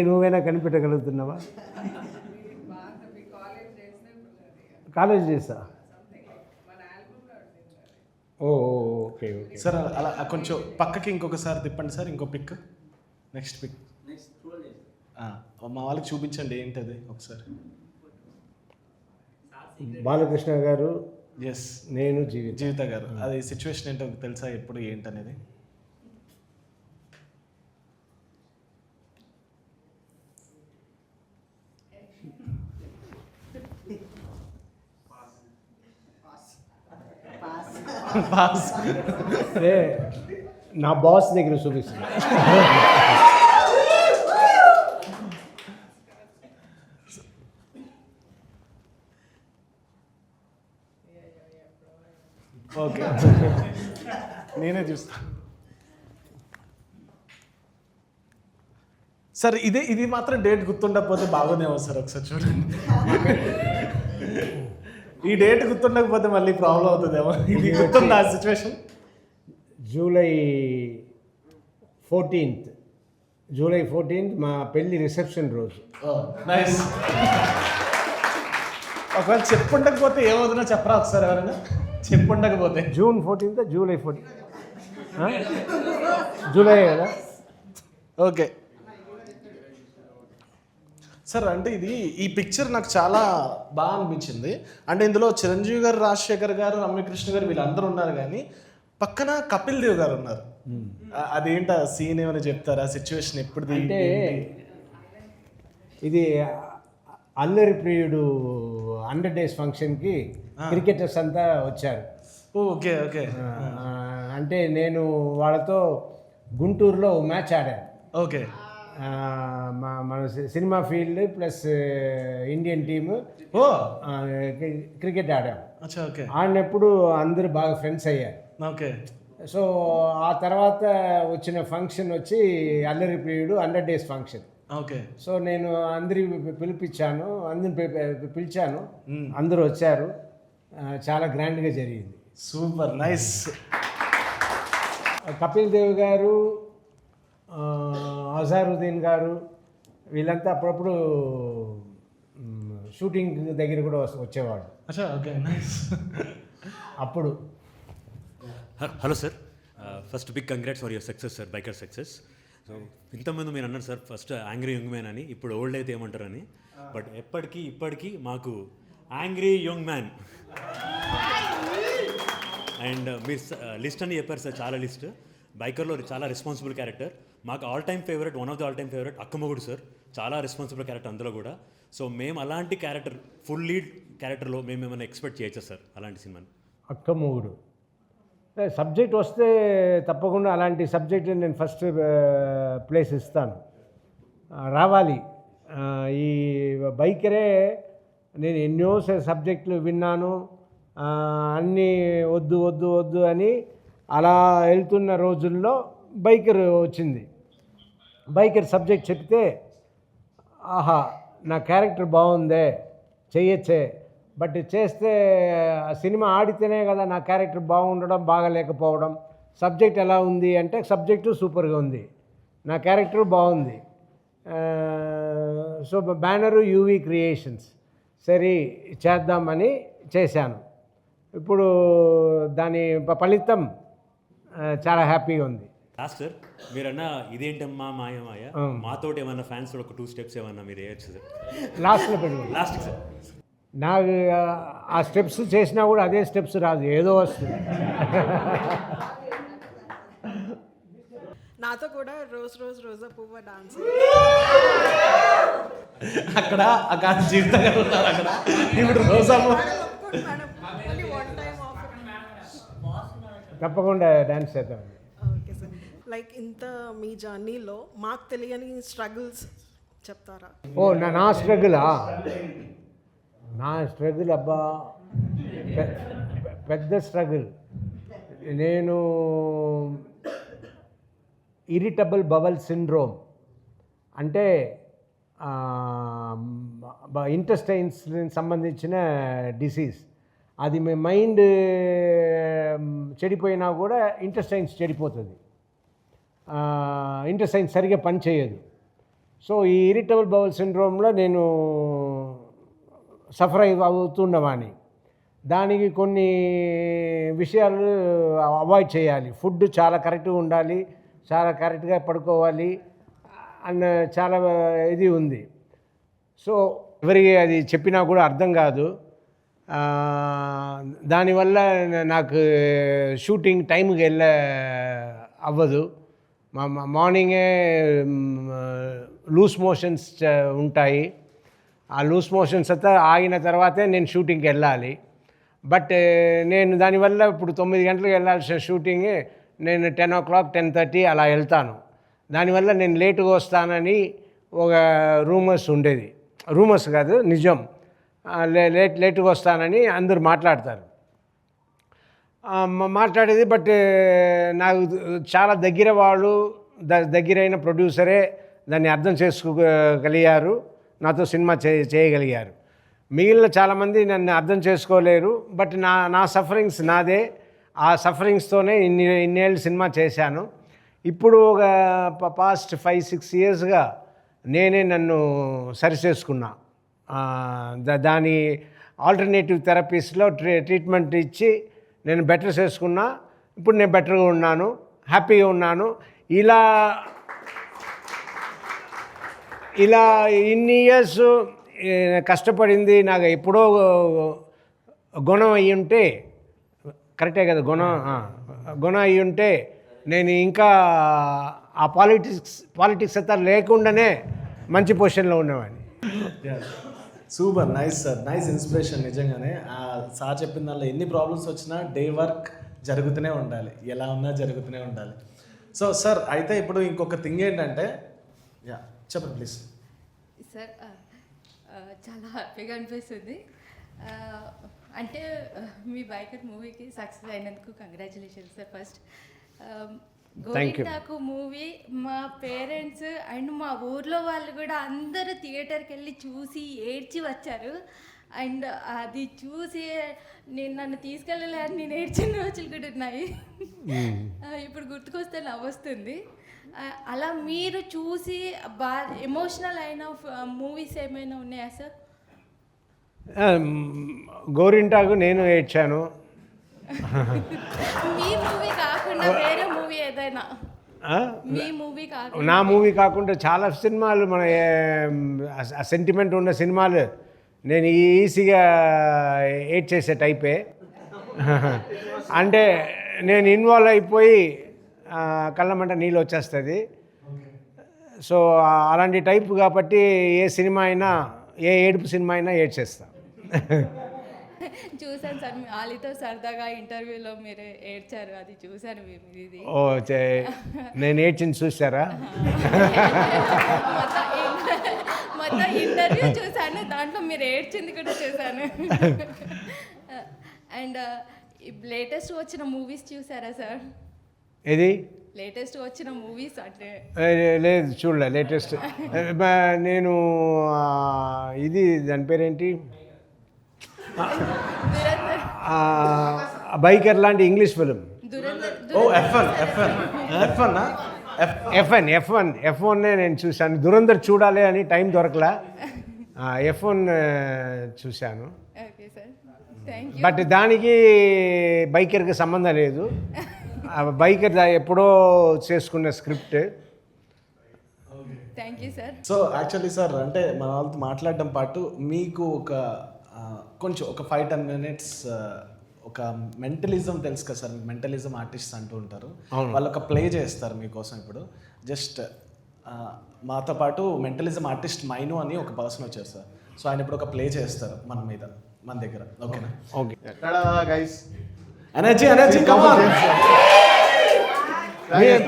నువ్వైనా కనిపెట్టగలుగుతున్నావా? కాలేజ్ చేస్తా. ఓకే. సార్ అలా కొంచెం పక్కకి ఇంకొకసారి తిప్పండి సార్, ఇంకో పిక్, నెక్స్ట్ పిక్. మా వాళ్ళకి చూపించండి ఏంటది ఒకసారి. బాలకృష్ణ గారు, ఎస్, నేను జీవిత గారు. అది సిచ్యువేషన్ ఏంటో తెలుసా ఎప్పుడు ఏంటనేది? నా బాస్ దగ్గర చూపిస్తుంది. ఓకే, నేనే చూస్తాను సార్. ఇది మాత్రం డేట్ గుర్తుండకపోతే బాగుందేమో సార్, ఒకసారి చూడండి. ఈ డేట్ గుర్తుండకపోతే మళ్ళీ ప్రాబ్లం అవుతుందేమో. ఇది గుర్తుందా సిచ్యువేషన్? జూలై 14th మా పెళ్లి రిసెప్షన్ రోజు. నైస్. ఒకవేళ చెప్పుండకపోతే ఏమవుతుందో చెప్పరా ఒకసారి ఎవరైనా? చెప్పుండకపోతే June 14th, July 14th? July కదా. Okay sir. అంటే ఈ పిక్చర్ నాకు చాలా బాగా అనిపించింది. అంటే ఇందులో చిరంజీవి గారు, రాజశేఖర్ గారు, రమ్యకృష్ణ గారు వీళ్ళందరూ ఉన్నారు, కానీ పక్కన కపిల్ దేవ్ గారు ఉన్నారు. అదేంట సీన్ ఏమైనా చెప్తారా? సిచ్యువేషన్ ఎప్పుడు? అంటే ఇది అల్లరి ప్రియుడు 100 days ఫంక్షన్కి క్రికెటర్స్ అంతా వచ్చారు. Okay okay. అంటే నేను వాళ్ళతో గుంటూరులో మ్యాచ్ ఆడాను. ఓకే. మన cinema field plus Indian team cricket ఆడాం. ఓకే. ఆడినప్పుడు అందరూ బాగా ఫ్రెండ్స్ అయ్యారు. ఓకే. సో ఆ తర్వాత వచ్చిన ఫంక్షన్ వచ్చి అల్లరి ప్రియుడు 100 days ఫంక్షన్. ఓకే. సో నేను అందరిని పిలిచాను, అందరూ వచ్చారు. చాలా గ్రాండ్గా జరిగింది. Super nice. కపిల్ దేవ్ గారు, అజారుద్దీన్ గారు వీళ్ళంతా అప్పుడప్పుడు షూటింగ్ దగ్గర కూడా వచ్చేవాడు. Okay nice. అప్పుడు hello sir, first big congrats for your success sir, బైకర్ సక్సెస్. సో ఇంతమంది మీరు అన్నారు sir, first angry young man అని, ఇప్పుడు ఓల్డ్ అయితే ఏమంటారని. బట్ ఇప్పటికీ మాకు యాంగ్రీ యంగ్ మ్యాన్ అండ్ మీరు లిస్ట్ అని చెప్పారు సార్, చాలా లిస్ట్. బైకర్లో చాలా రెస్పాన్సిబుల్ క్యారెక్టర్. మాకు all time favourite, one of the all time favourite Akkamogudu sir. చాలా రెస్పాన్సిబుల్ క్యారెక్టర్ అందులో కూడా. సో మేము అలాంటి క్యారెక్టర్, ఫుల్ లీడ్ క్యారెక్టర్లో మేము ఏమైనా ఎక్స్పెక్ట్ చేయొచ్చా సార్ అలాంటి సినిమాని? అక్కమొగుడు సబ్జెక్ట్ వస్తే తప్పకుండా అలాంటి సబ్జెక్ట్ నేను ఫస్ట్ ప్లేస్ ఇస్తాను. రావాలి. ఈ బైకరే నేను ఎన్నో సబ్జెక్టులు విన్నాను, అన్నీ వద్దు వద్దు వద్దు అని అలా వెళ్తున్న రోజుల్లో బైకర్ వచ్చింది. బైకర్ సబ్జెక్ట్ చెప్తే ఆహా నా క్యారెక్టర్ బాగుందే, చెయ్యొచ్చే, బట్ చేస్తే సినిమా ఆడితేనే కదా నా క్యారెక్టర్ బాగుండడం, బాగలేకపోవడం. సబ్జెక్ట్ ఎలా ఉంది అంటే సబ్జెక్టు సూపర్గా ఉంది, నా క్యారెక్టర్ బాగుంది. సో బ్యానరు యూవీ క్రియేషన్స్ సరే చేద్దామని చేశాను. ఇప్పుడు దాని ఫలితం చాలా హ్యాపీగా ఉంది. లాస్ట్ సార్ మీరన్నా ఇదేంటమ్మా మాయ మాయ, మాతోటి ఏమన్నా ఫ్యాన్స్ ఒక 2 స్టెప్స్ ఏమన్నా మీరు వేయచ్చు సార్ లాస్ట్లో పెట్టుకో. లాస్ట్ సార్ నాకు ఆ స్టెప్స్ చేసినా కూడా అదే స్టెప్స్ రాదు, ఏదో వస్తుంది. నాతో కూడా రోజ్ రోజ్ రోజా పువ్వ డాన్స్. అక్కడ అక్కడ జీవితంగా ఉన్నారు అక్కడ. ఇప్పుడు రోజమ్మ తప్పకుండా డ్యాన్స్ చేద్దాం. Okay sir. లైక్ ఇంత మీ జర్నీలో మాకు తెలియని స్ట్రగుల్స్ చెప్తారా? ఓ నా స్ట్రగుల్ అబ్బా పెద్ద స్ట్రగుల్. నేను ఇరిటబుల్ బవల్ సిండ్రోమ్ అంటే ఇంటెస్టైన్స్ సంబంధించిన డిసీజ్. అది మీ మైండ్ చెడిపోయినా కూడా ఇంటెస్టైన్స్ చెడిపోతుంది, ఇంటెస్టైన్స్ సరిగ్గా పనిచేయదు. సో ఈ ఇరిటబుల్ బవల్ సిండ్రోమ్లో నేను సఫర్ అవుతుండవాని. దానికి కొన్ని విషయాలు అవాయిడ్ చేయాలి. ఫుడ్ చాలా కరెక్ట్గా ఉండాలి, చాలా కరెక్ట్గా పడుకోవాలి అన్న చాలా ఇది ఉంది. సో ఎవరికి అది చెప్పినా కూడా అర్థం కాదు. దానివల్ల నాకు షూటింగ్ టైంకి అవ్వదు. మార్నింగే లూజ్ మోషన్స్ ఉంటాయి. ఆ లూజ్ మోషన్స్ అంతా ఆగిన తర్వాతే నేను షూటింగ్కి వెళ్ళాలి. బట్ నేను దానివల్ల ఇప్పుడు 9 గంటలకు వెళ్ళాల్సిన షూటింగ్ నేను 10 o'clock 10:30 అలా వెళ్తాను. దానివల్ల నేను లేటుగా వస్తానని ఒక రూమర్స్ ఉండేది. రూమర్స్ కాదు, నిజం. లేటుగా వస్తానని అందరూ మాట్లాడతారు, మాట్లాడేది. బట్ నాకు చాలా దగ్గర వాళ్ళు, దగ్గరైన ప్రొడ్యూసరే దాన్ని అర్థం చేసుకోగలిగారు, నాతో సినిమా చేయగలిగారు. మిగిలిన చాలామంది నన్ను అర్థం చేసుకోలేరు. బట్ నా సఫరింగ్స్ నాదే. ఆ సఫరింగ్స్తోనే ఇన్నేళ్ళు సినిమా చేశాను. ఇప్పుడు ఒక పాస్ట్ 5-6 yearsగా నేనే నన్ను సరిచేసుకున్నా. దాని ఆల్టర్నేటివ్ థెరపీస్లో ట్రీట్మెంట్ ఇచ్చి నేను బెటర్ చేసుకున్నా. ఇప్పుడు నేను బెటర్గా ఉన్నాను, హ్యాపీగా ఉన్నాను. ఇలా ఇన్ని ఇయర్స్ కష్టపడింది నాకు ఎప్పుడో గుణం అయ్యి ఉంటే, కరెక్టే కదా, గుణం అయ్యి ఉంటే నేను ఇంకా ఆ పాలిటిక్స్ అంతా లేకుండానే మంచి పొజిషన్లో ఉండేవాడిని. Super nice sir, nice inspiration. నిజంగానే సార్ చెప్పిన దానిలో ఎన్ని ప్రాబ్లమ్స్ వచ్చినా డే వర్క్ జరుగుతూనే ఉండాలి, ఎలా ఉన్నా జరుగుతూనే ఉండాలి. సో సార్ అయితే ఇప్పుడు ఇంకొక థింగ్ ఏంటంటే, చెప్పండి ప్లీజ్. సార్ చాలా హ్యాపీగా అనిపిస్తుంది. అంటే మీ బైకర్ మూవీకి సక్సెస్ అయినందుకు కంగ్రాచులేషన్స్ సార్. ఫస్ట్ గోరింటాకు మూవీ మా పేరెంట్స్ అండ్ మా ఊర్లో వాళ్ళు కూడా అందరూ థియేటర్కి వెళ్ళి చూసి ఏడ్చి వచ్చారు. అండ్ అది చూసి నన్ను తీసుకెళ్ళలే అని నేను ఏడ్చిన రోజులు కూడా ఉన్నాయి. ఇప్పుడు గుర్తుకొస్తే నవ్వొస్తుంది. అలా మీరు చూసి బాగా ఎమోషనల్ అయిన మూవీస్ ఏమైనా ఉన్నాయా సార్? గోరింటాకు నేను ఏడ్చాను. మీ మూవీ కాకుండా వేరే మూవీ ఏదైనా? మీ మూవీ కాకుండా నా మూవీ కాకుండా చాలా సినిమాలు, మన సెంటిమెంట్ ఉన్న సినిమాలు నేను ఈజీగా ఏడ్ చేసే టైపే. అంటే నేను ఇన్వాల్వ్ అయిపోయి కళ్ళమంట నీళ్ళు వచ్చేస్తుంది. సో అలాంటి టైప్ కాబట్టి ఏ సినిమా అయినా, ఏ ఏడుపు సినిమా అయినా ఏడ్చేస్తా. చూశాను సార్, మీ ఆలీతో సరదాగా ఇంటర్వ్యూలో మీరు ఏడ్చారు, అది చూశాను ఇది. ఓ నేను ఏడ్చింది చూసారా? మొత్తం ఇంటర్వ్యూ చూశాను, దాంట్లో మీరు ఏడ్చింది కూడా చూశాను. అండ్ లేటెస్ట్ వచ్చిన మూవీస్ చూసారా సార్? ఏది లేటెస్ట్ వచ్చిన మూవీస్ అంటే? లేదు, చూడలే లేటెస్ట్. నేను ఇది దాని పేరేంటి, బైకర్ లాంటి ఇంగ్లీష్ ఫిలిం. F1 నేను చూశాను. దురంధర్ చూడాలి అని టైం దొరకలా, F1 చూశాను. బట్ దానికి బైకర్కి సంబంధం లేదు. బైకర్ ఎప్పుడో చేసుకున్న script. Thank you sir. So actually sir, అంటే మన వాళ్ళతో మాట్లాడడం పాటు మీకు కొంచెం ఒక 5-10 minutes ఒక మెంటలిజం తెలుసు కదా సార్, మెంటలిజం ఆర్టిస్ట్ అంటూ ఉంటారు, వాళ్ళు ఒక ప్లే చేస్తారు మీకోసం. ఇప్పుడు జస్ట్ మాతో పాటు మెంటలిజం ఆర్టిస్ట్ మైను అని ఒక పర్సన్ వచ్చారు సార్. సో ఆయన ఇప్పుడు ఒక ప్లే చేస్తారు మన దగ్గర. ఓకేనా? Okay guys, energy come on.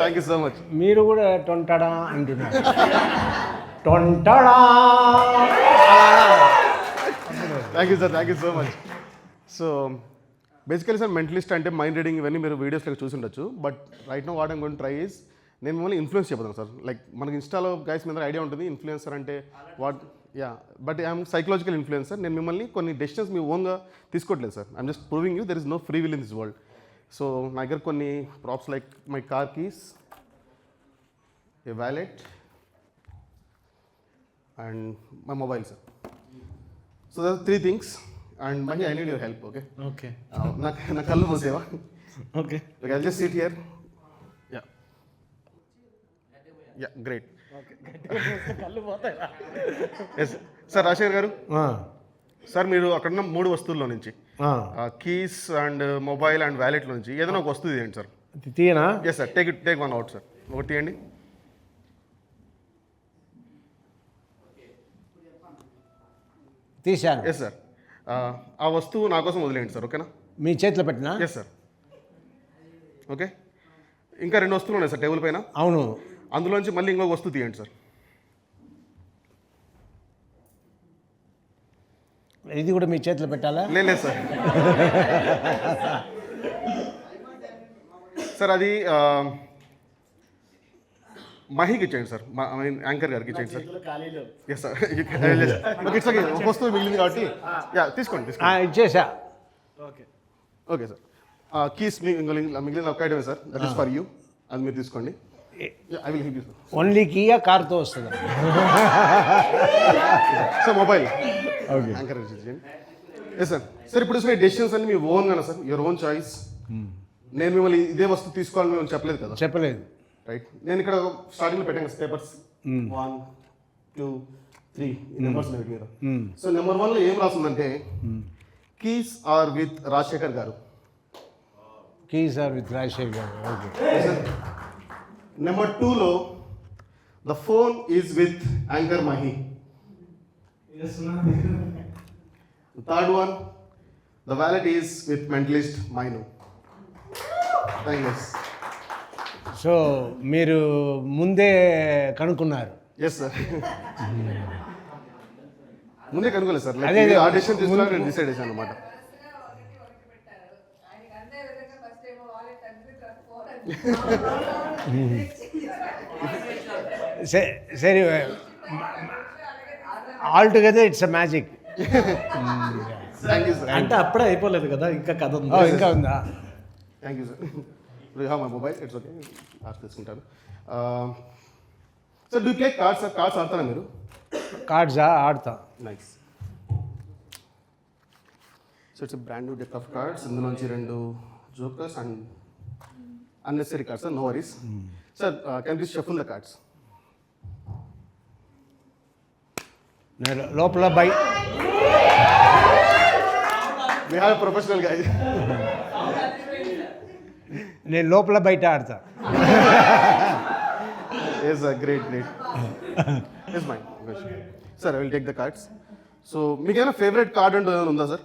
Thank you so much. మీరు కూడా టొంటాడా అంటున్నారు. టొంటాడా. Thank you so much. So basically sir, mentalist అంటే మైండ్ రీడింగ్ ఇవన్నీ మీరు వీడియోస్లో చూసి ఉండొచ్చు. But right now what I'm going to try is, నేను మిమ్మల్ని ఇన్ఫ్లుయెన్స్ చేయబోతాను సార్. లైక్ మనకి ఇన్స్టాలో గైస్ మీద ఐడియా ఉంటుంది ఇన్ఫ్లుయెన్సర్ అంటే what. But I'm psychological influencer. నేను మిమ్మల్ని కొన్ని డెసిషన్స్ మీ ఓన్గా తీసుకోవట్లేదు sir. I'm just proving you there is no free will in this world. So నా దగ్గర కొన్ని props like my car keys, a wallet and my mobile sir. So there 3 things. And Mahi, I need your help, okay? Okay. Na kallu moseva. Okay. Like I'll just sit here. Yeah. Yeah, great. Okay. kallu potaya. Yes. Sir, Rashir garu. Sir, మీరు అక్కడ ఉన్న 3 వస్తువుల్లో నుంచి కీస్ అండ్ మొబైల్ అండ్ వ్యాలెట్లో నుంచి ఏదైనా ఒక వస్తువు తీయండి సార్. తీయనా? Yes sir, take one out sir. ఒకటి తీయండి. తీశాను. ఎస్ సార్, ఆ వస్తువు నా కోసం వదిలేయండి సార్. ఓకేనా? మీ చేతిలో పెట్టినా? Yes sir. ఓకే, ఇంకా 2 వస్తువులు ఉన్నాయి సార్ టేబుల్ పైన. అవును. అందులోంచి మళ్ళీ ఇంకొక వస్తువు తీయండి సార్. ఇది కూడా మీ చేతిలో పెట్టాలా? లేదు సార్. సార్ అది మహికి ఇచ్చేయండి సార్, యాంకర్ గారికి ఇచ్చేయండి sir. Yes sir. It's okay, ఒక వస్తువు మిగిలింది కాబట్టి తీసుకోండి. ఇచ్చేసా. Okay sir. కీస్ మిగిలిన ఒక ఐటమే sir, that is for you. అది మీరు తీసుకోండి. I will help you sir. Only కీయా కార్తో వస్తుందా? సార్ మొబైల్ యాంకర్ ఇచ్చేయండి. Yes sir. సార్ ఇప్పుడు మీ డెసిషన్స్ అన్ని మీ ఓన్ కదా సార్, యువర్ ఓన్ చాయిస్. నేను మిమ్మల్ని ఇదే వస్తువు తీసుకోవాలని మేము చెప్పలేదు కదా? చెప్పలేదు. రైట్. నేను ఇక్కడ స్టార్టింగ్లో పెట్టాను పేపర్స్ 1, 2, 3 నెంబర్స్ మీద. సో నెంబర్ 1లో ఏం రాస్తుందంటే keys are with Rajasekhar garu. Keys are with Rajasekhar garu. Okay. Number 2లో the phone is with anchor Mahi. Third one, the wallet is with mentalist Mainu. Thank you. So మీరు ముందే కనుక్కున్నారు? ఎస్ సార్, ముందే కనుక్కోలేదు సార్. అదే ఆ డెసిషన్ తీసుకున్నాక నేను డిసైడ్ చేశాను అనమాట. సరే, all together it's a magic. Thank you sir. అంటే అప్పుడే అయిపోలేదు కదా, ఇంకా కథ ఉంది. ఇంకా ఉందా? Thank you sir. You have my mobile, it's okay, last తీసుకుంటాను. Sir do play cards sir? Cards ఆడతారా మీరు? కార్డ్సా? ఆడతా. Nice. So it's brand new deck of cards. ఇందులోంచి 2 jokers and unnecessary cards sir, no worries. Sir can please shuffle the cards. లోపల బై We have a professional guy. నేను లోపల బయట ఆడతా. Yes sir, great great. Yes my sir, I will take the cards. So మీకు ఏమైనా ఫేవరెట్ కార్డ్ అంటూ ఏమైనా ఉందా సార్?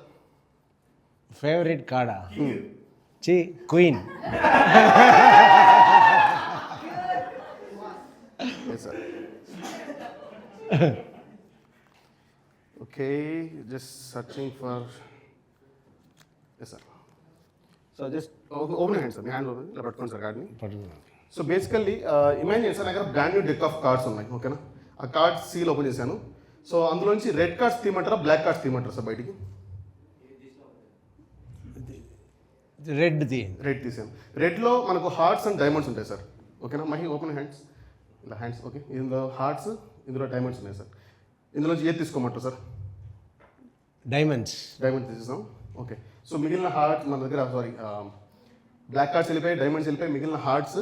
ఫేవరెట్ కాడా? Queen. Yes, sir. Okay, just searching for. Yes, sir. So just open your hand, sir. Your hand open. Let sir, card me. So basically, imagine sir, I got a brand new deck of cards online. Okay, na? A card seal open చేశాను. సో అందులో నుంచి రెడ్ కార్డ్స్ తీయమంటారా, బ్లాక్ కార్డ్స్ తీయమంటారా సార్ బయటికి? రెడ్ తీసాను. రెడ్లో మనకు హార్ట్స్ అండ్ డైమండ్స్ ఉంటాయి సార్. ఓకేనా? Mahi open hands. ఇలా హ్యాండ్స్. ఓకే, ఇందులో హార్ట్స్, ఇందులో డైమండ్స్ ఉన్నాయి సార్. ఇందులోంచి ఏది తీసుకోమంటారు సార్? డైమండ్ తీసేసాం. ఓకే, సో మిగిలిన హార్ట్స్ మన దగ్గర, సారీ, బ్లాక్ కార్డ్స్ వెళ్ళిపోయి, డైమండ్స్ వెళ్ళిపోయి, మిగిలిన హార్ట్స్.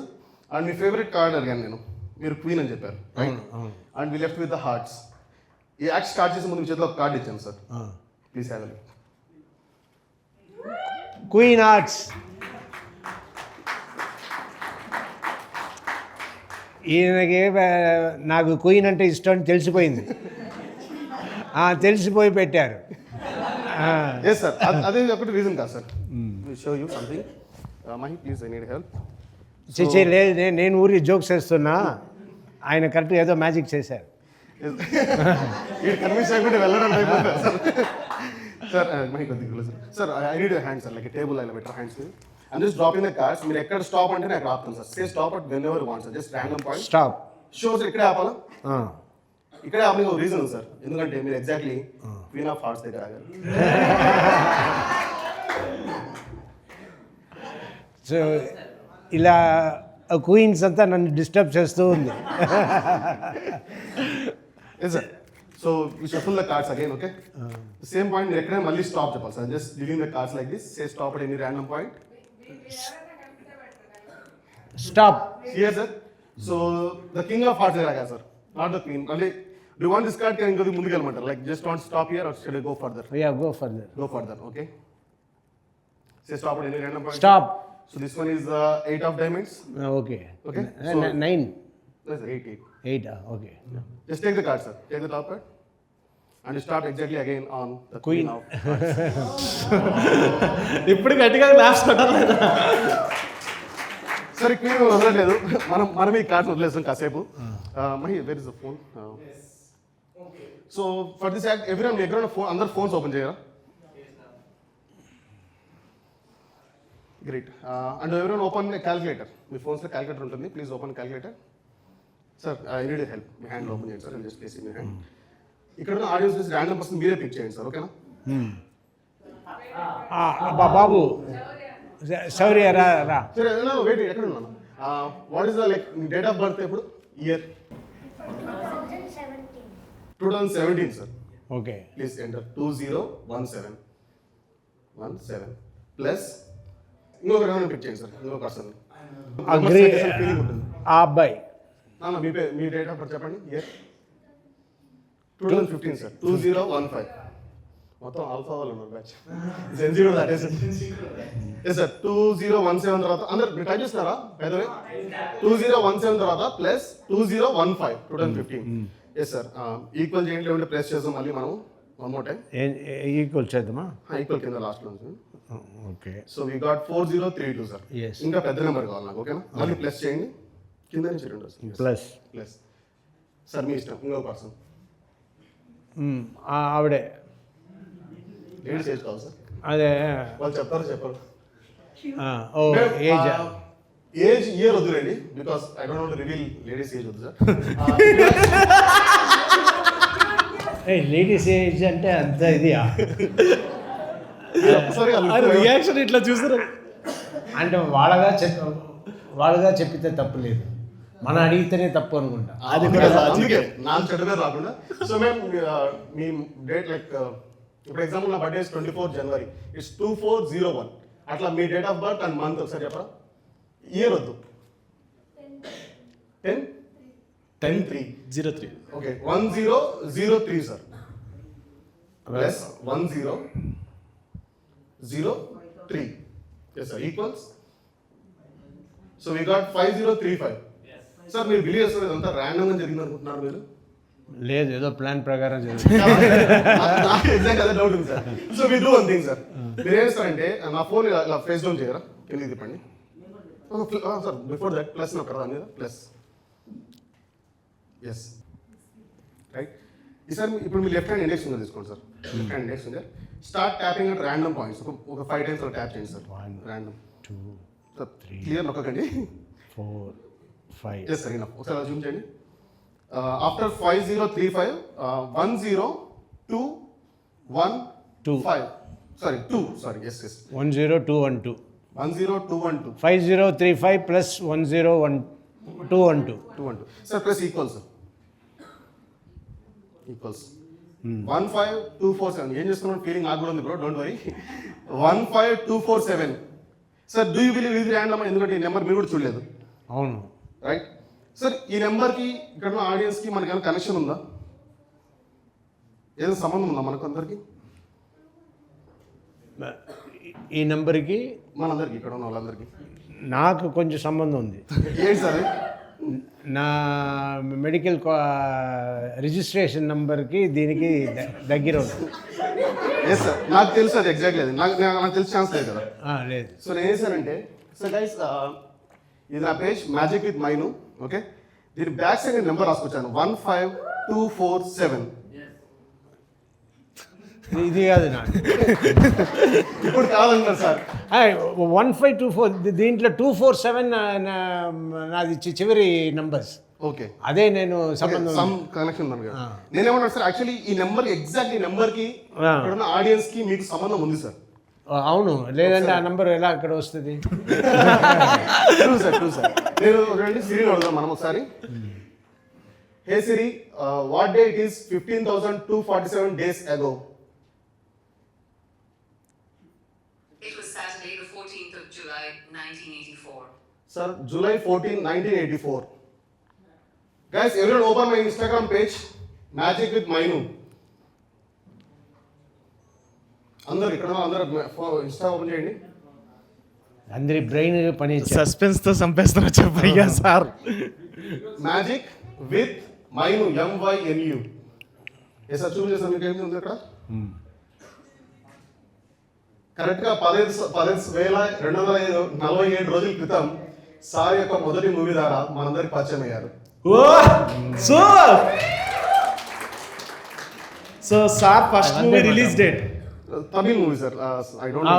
అండ్ మీ ఫేవరెట్ కార్డ్ అడిగాను నేను, మీరు క్వీన్ అని చెప్పారు, right? And we left with the hearts. ఈ యాక్ట్ స్టార్ట్ చేసే ముందు మీ చేతిలో ఒక కార్డ్ ఇచ్చాను sir, please have a look. Queen hearts. ఈయనకి నాకు క్వీన్ అంటే ఇష్టం అని తెలిసిపోయింది. తెలిసిపోయి పెట్టారు. ఎస్ సార్, అదే ఒకటి రీజన్ కాదు sir. Show you something. Mahi please, I need help. లేదు, నేను ఊరి జోక్స్ వేస్తున్నా, ఆయన కరెక్ట్ ఏదో మ్యాజిక్ చేశారు. కన్విన్స్ అయిపోతే వెళ్ళడం అయిపోతుంది సార్. మహి కొద్దిగా sir, I need hand sir, like table ఇలా better hands. I'm just dropping the cards. మీరు ఎక్కడ స్టాప్ అంటే నాకు ఆపుతాను sir. Say stop at whenever want sir, just random point stop. షోస్ ఇక్కడే ఆపాలా? ఇక్కడే ఆపడానికి ఒక రీజన్ సార్, ఎందుకంటే మీరు ఎగ్జాక్ట్లీ క్వీన్ ఆఫ్ హార్ట్స్ దగ్గర ఆగారు. సో ఇలా క్వీన్స్ అంతా నన్ను డిస్టర్బ్ చేస్తూ ఉంది. Yes sir. So you shuffle the cards again. Okay, same point మీరు ఎక్కడైనా మళ్ళీ స్టాప్ చెప్పాలి sir. Just giving the cards like this. Say stop at any random point. Stop here sir. So the king of hearts దగ్గర సార్, నాట్ ద క్వీన్. మళ్ళీ డూ వాంట్ దిస్ కార్డ్, కానీ ఇంకొద్ది ముందుకు వెళ్ళమంటారు, like just want stop here or should I go further? Go further. Okay, say stop at any random point. Stop. So this one is 8 of diamonds. Okay. So 9. That's 8. 8. Okay. Just take the card, sir. Take the top card. And you start exactly again on the queen of hearts. ఇప్పుడు గట్టిగా లాప్స్ కొట్టలేదు సరే, క్వీన్ వదలలేదు, మనం ఈ కార్డ్స్ వదిలేస్తాం కాసేపు. Mahi, where is the phone? So for this act everyone మీ దగ్గర ఫోన్, అందరు ఫోన్స్ ఓపెన్ చేయరా? గ్రేట్. అండ్ ఎవరైనా ఓపెన్ క్యాలిక్యులేటర్, మీ ఫోన్స్లో క్యాలిక్యులేటర్ ఉంటుంది, please open calculator. Sir, I need help. మీ హ్యాండ్ ఓపెన్ చేయండి సార్, జస్ట్ ప్లేస్ మీ హ్యాండ్. ఇక్కడ ఉన్న ఆడియన్స్ నుంచి ర్యాండమ్ పర్సన్ మీరే పిక్ చేయండి సార్, ఓకేనా? బాబు సౌర్య రా. సరే, వెయిట్, ఎక్కడ ఉన్నాను? What is the like date of birth ఎప్పుడు? Year 2017 sir. Okay, please enter 2017 plus ఇంకొక రౌండ్ పిక్ చేయండి సార్, ఇంకొక పర్సన్. ఫీలింగ్ ఉంటుంది. ఆ అబ్బాయి మీ డేట్ ఆఫ్ బర్త్ చెప్పండి. Year 2015 sir. 2015. మొత్తం ఆల్ఫా వాళ్ళు ఉన్నారు బ్యాచ్. జెన్జీ కూడా దాటేసి. ఎస్ సార్, 2017 తర్వాత అందరు మీరు ట్రై చేస్తున్నారా? బై 2017 తర్వాత ప్లస్ 2015 2015. ఎస్ సార్, ఈక్వల్ చేయండి, లేకుంటే ప్లస్ చేస్తాం మళ్ళీ మనం వన్ మోర్ టైం. ఈక్వల్ చేద్దామా? ఈక్వల్ కింద లాస్ట్ నుంచి. Okay, so we got 4032 sir. ఇంకా పెద్ద నెంబర్ కావాలి నాకు, ఓకేనా? మళ్ళీ ప్లస్ చేయండి, కింద నుంచి రెండు ప్లస్ సార్. మీ ఇష్టం. ఇంకో పర్సన్ ఆవిడే లేడీస్ ఏజ్ కావాలి సార్. అదే వాళ్ళు చెప్పారు. ఏజ్ ఇయర్ వద్దులేండి, because I don't want to reveal ladies age వద్దు సార్. లేడీస్ ఏజ్ అంటే అంత ఇది రియాక్షన్ ఇట్లా చూసారు అంటే వాళ్ళగా చెప్పితే తప్పు లేదు, మనం అడిగితేనే తప్పు అనుకుంటా. అది కూడా అందుకే నాకు చెడ్డ పేరు రాకుండా. సో మేము మీ డేట్ లైక్ ఇప్పుడు ఎగ్జాంపుల్ నా బర్త్డే 24 జనవరి, ఇట్స్ 2401. అట్లా మీ date of birth and month ఒకసారి చెప్పరా? ఇయర్ వద్దు. 10/3/03. Okay, 1003 sir. Plus 1003. Yes sir, equals so we got 5035. Sir మీరు బిలీవ్ చేస్తారు ఇదంతా ర్యాండమ్గా జరిగింది అనుకుంటున్నారు మీరు? లేదు, ఏదో ప్లాన్ ప్రకారం జరుగుతుంది. ఎగ్జాక్ట్ అదే డౌట్ ఉంది sir. So we do one thing sir, మీరు ఏం చేస్తారంటే నా ఫోన్ ఇలా ఫేస్ డౌన్ చేయరా, కిందకి తిప్పండి సార్. బిఫోర్ దట్ ప్లస్ నాకు కదా మీద ప్లస్, ఎస్ రైట్. ఈసారి ఇప్పుడు మీ లెఫ్ట్ హ్యాండ్ ఇండెక్స్ ఫింగర్ తీసుకోండి sir. Left hand index finger start tapping at random points. ఒక 5 times అలా ట్యాప్ చేయండి సార్. ర్యాండమ్ 2 సార్, క్లియర్ నొక్కకండి. 4 5. ఎస్ సార్, ఒకసారి అలా జూమ్ చేయండి. After 5035 10215 sorry 2 sorry yes 10212 10212 5035 plus 101 sir plus equals equals 15247. ఏం చేస్తున్నాను ఫీలింగ్ నాకు కూడా ఉంది bro, don't worry. 15247 sir. Do you believe ఇది ర్యాండమ్? ఎందుకంటే ఈ నెంబర్ మీరు కూడా చూడలేదు. అవును రైట్ సార్. ఈ నెంబర్కి ఇక్కడ ఉన్న ఆడియన్స్కి మనకి ఏమైనా కనెక్షన్ ఉందా? ఏదైనా సంబంధం ఉందా మనకు అందరికి? ఈ నెంబర్కి మనందరికి, ఇక్కడ ఉన్న వాళ్ళందరికీ నాకు కొంచెం సంబంధం ఉంది. ఏంటి సార్? నా మెడికల్ రిజిస్ట్రేషన్ నెంబర్కి దీనికి దగ్గర ఉంది. ఎస్ సార్, నాకు తెలుసు అది ఎగ్జాక్ట్లీ అది. నాకు తెలిసి ఛాన్స్ లేదు కదా. లేదు. సో నేను ఏం చేశానంటే, సో గైస్ ఇది నా page magic with mine. Okay, దీని బ్యాక్ సైడ్ నేను నెంబర్ రాసుకొచ్చాను 15247. ఇది కాదు నాకు. ఇప్పుడు కాదన్నారు సార్. 1524 దీంట్లో 247 నాది చివరి నంబర్స్. ఓకే, అదే నేను సంబంధం సమ్ కనెక్షన్ ఉంది కదా. నేనేమన్నా సార్, యాక్చువల్లీ ఈ నెంబర్ ఎగ్జాక్ట్ ఈ నెంబర్కి ఇక్కడ ఉన్న ఆడియన్స్కి మీకు సంబంధం ఉంది సార్. అవును, లేదంటే ఆ నంబర్ ఎలా అక్కడ వస్తుంది? True sir, true sir. నేను రెండు సిరీని అడుగుదాం మనం ఒకసారి. Hey Siri, what day it is 15,247 days ago? It was Saturday, the 14th of July, 1984. Sir, July 14, 1984. Guys, everyone open my Instagram page, Magic with Mainu. అందరు ఇక్కడ అందరు ఇన్స్టా ఓపెన్ చేయండి. అందరి బ్రెయిన్ పని సస్పెన్స్తో చంపేస్తున్నా చెప్పయ్యా sir. Magic with Mynu, MYNU. ఏ సార్ చూపించేసారు మీకు ఏమి ఉంది అక్కడ? కరెక్ట్గా 15,247 రోజుల క్రితం సార్ యొక్క మొదటి మూవీ ద్వారా మనందరికి పరిచయం అయ్యారు. So sir first movie release date Tamil movie sir. I don't know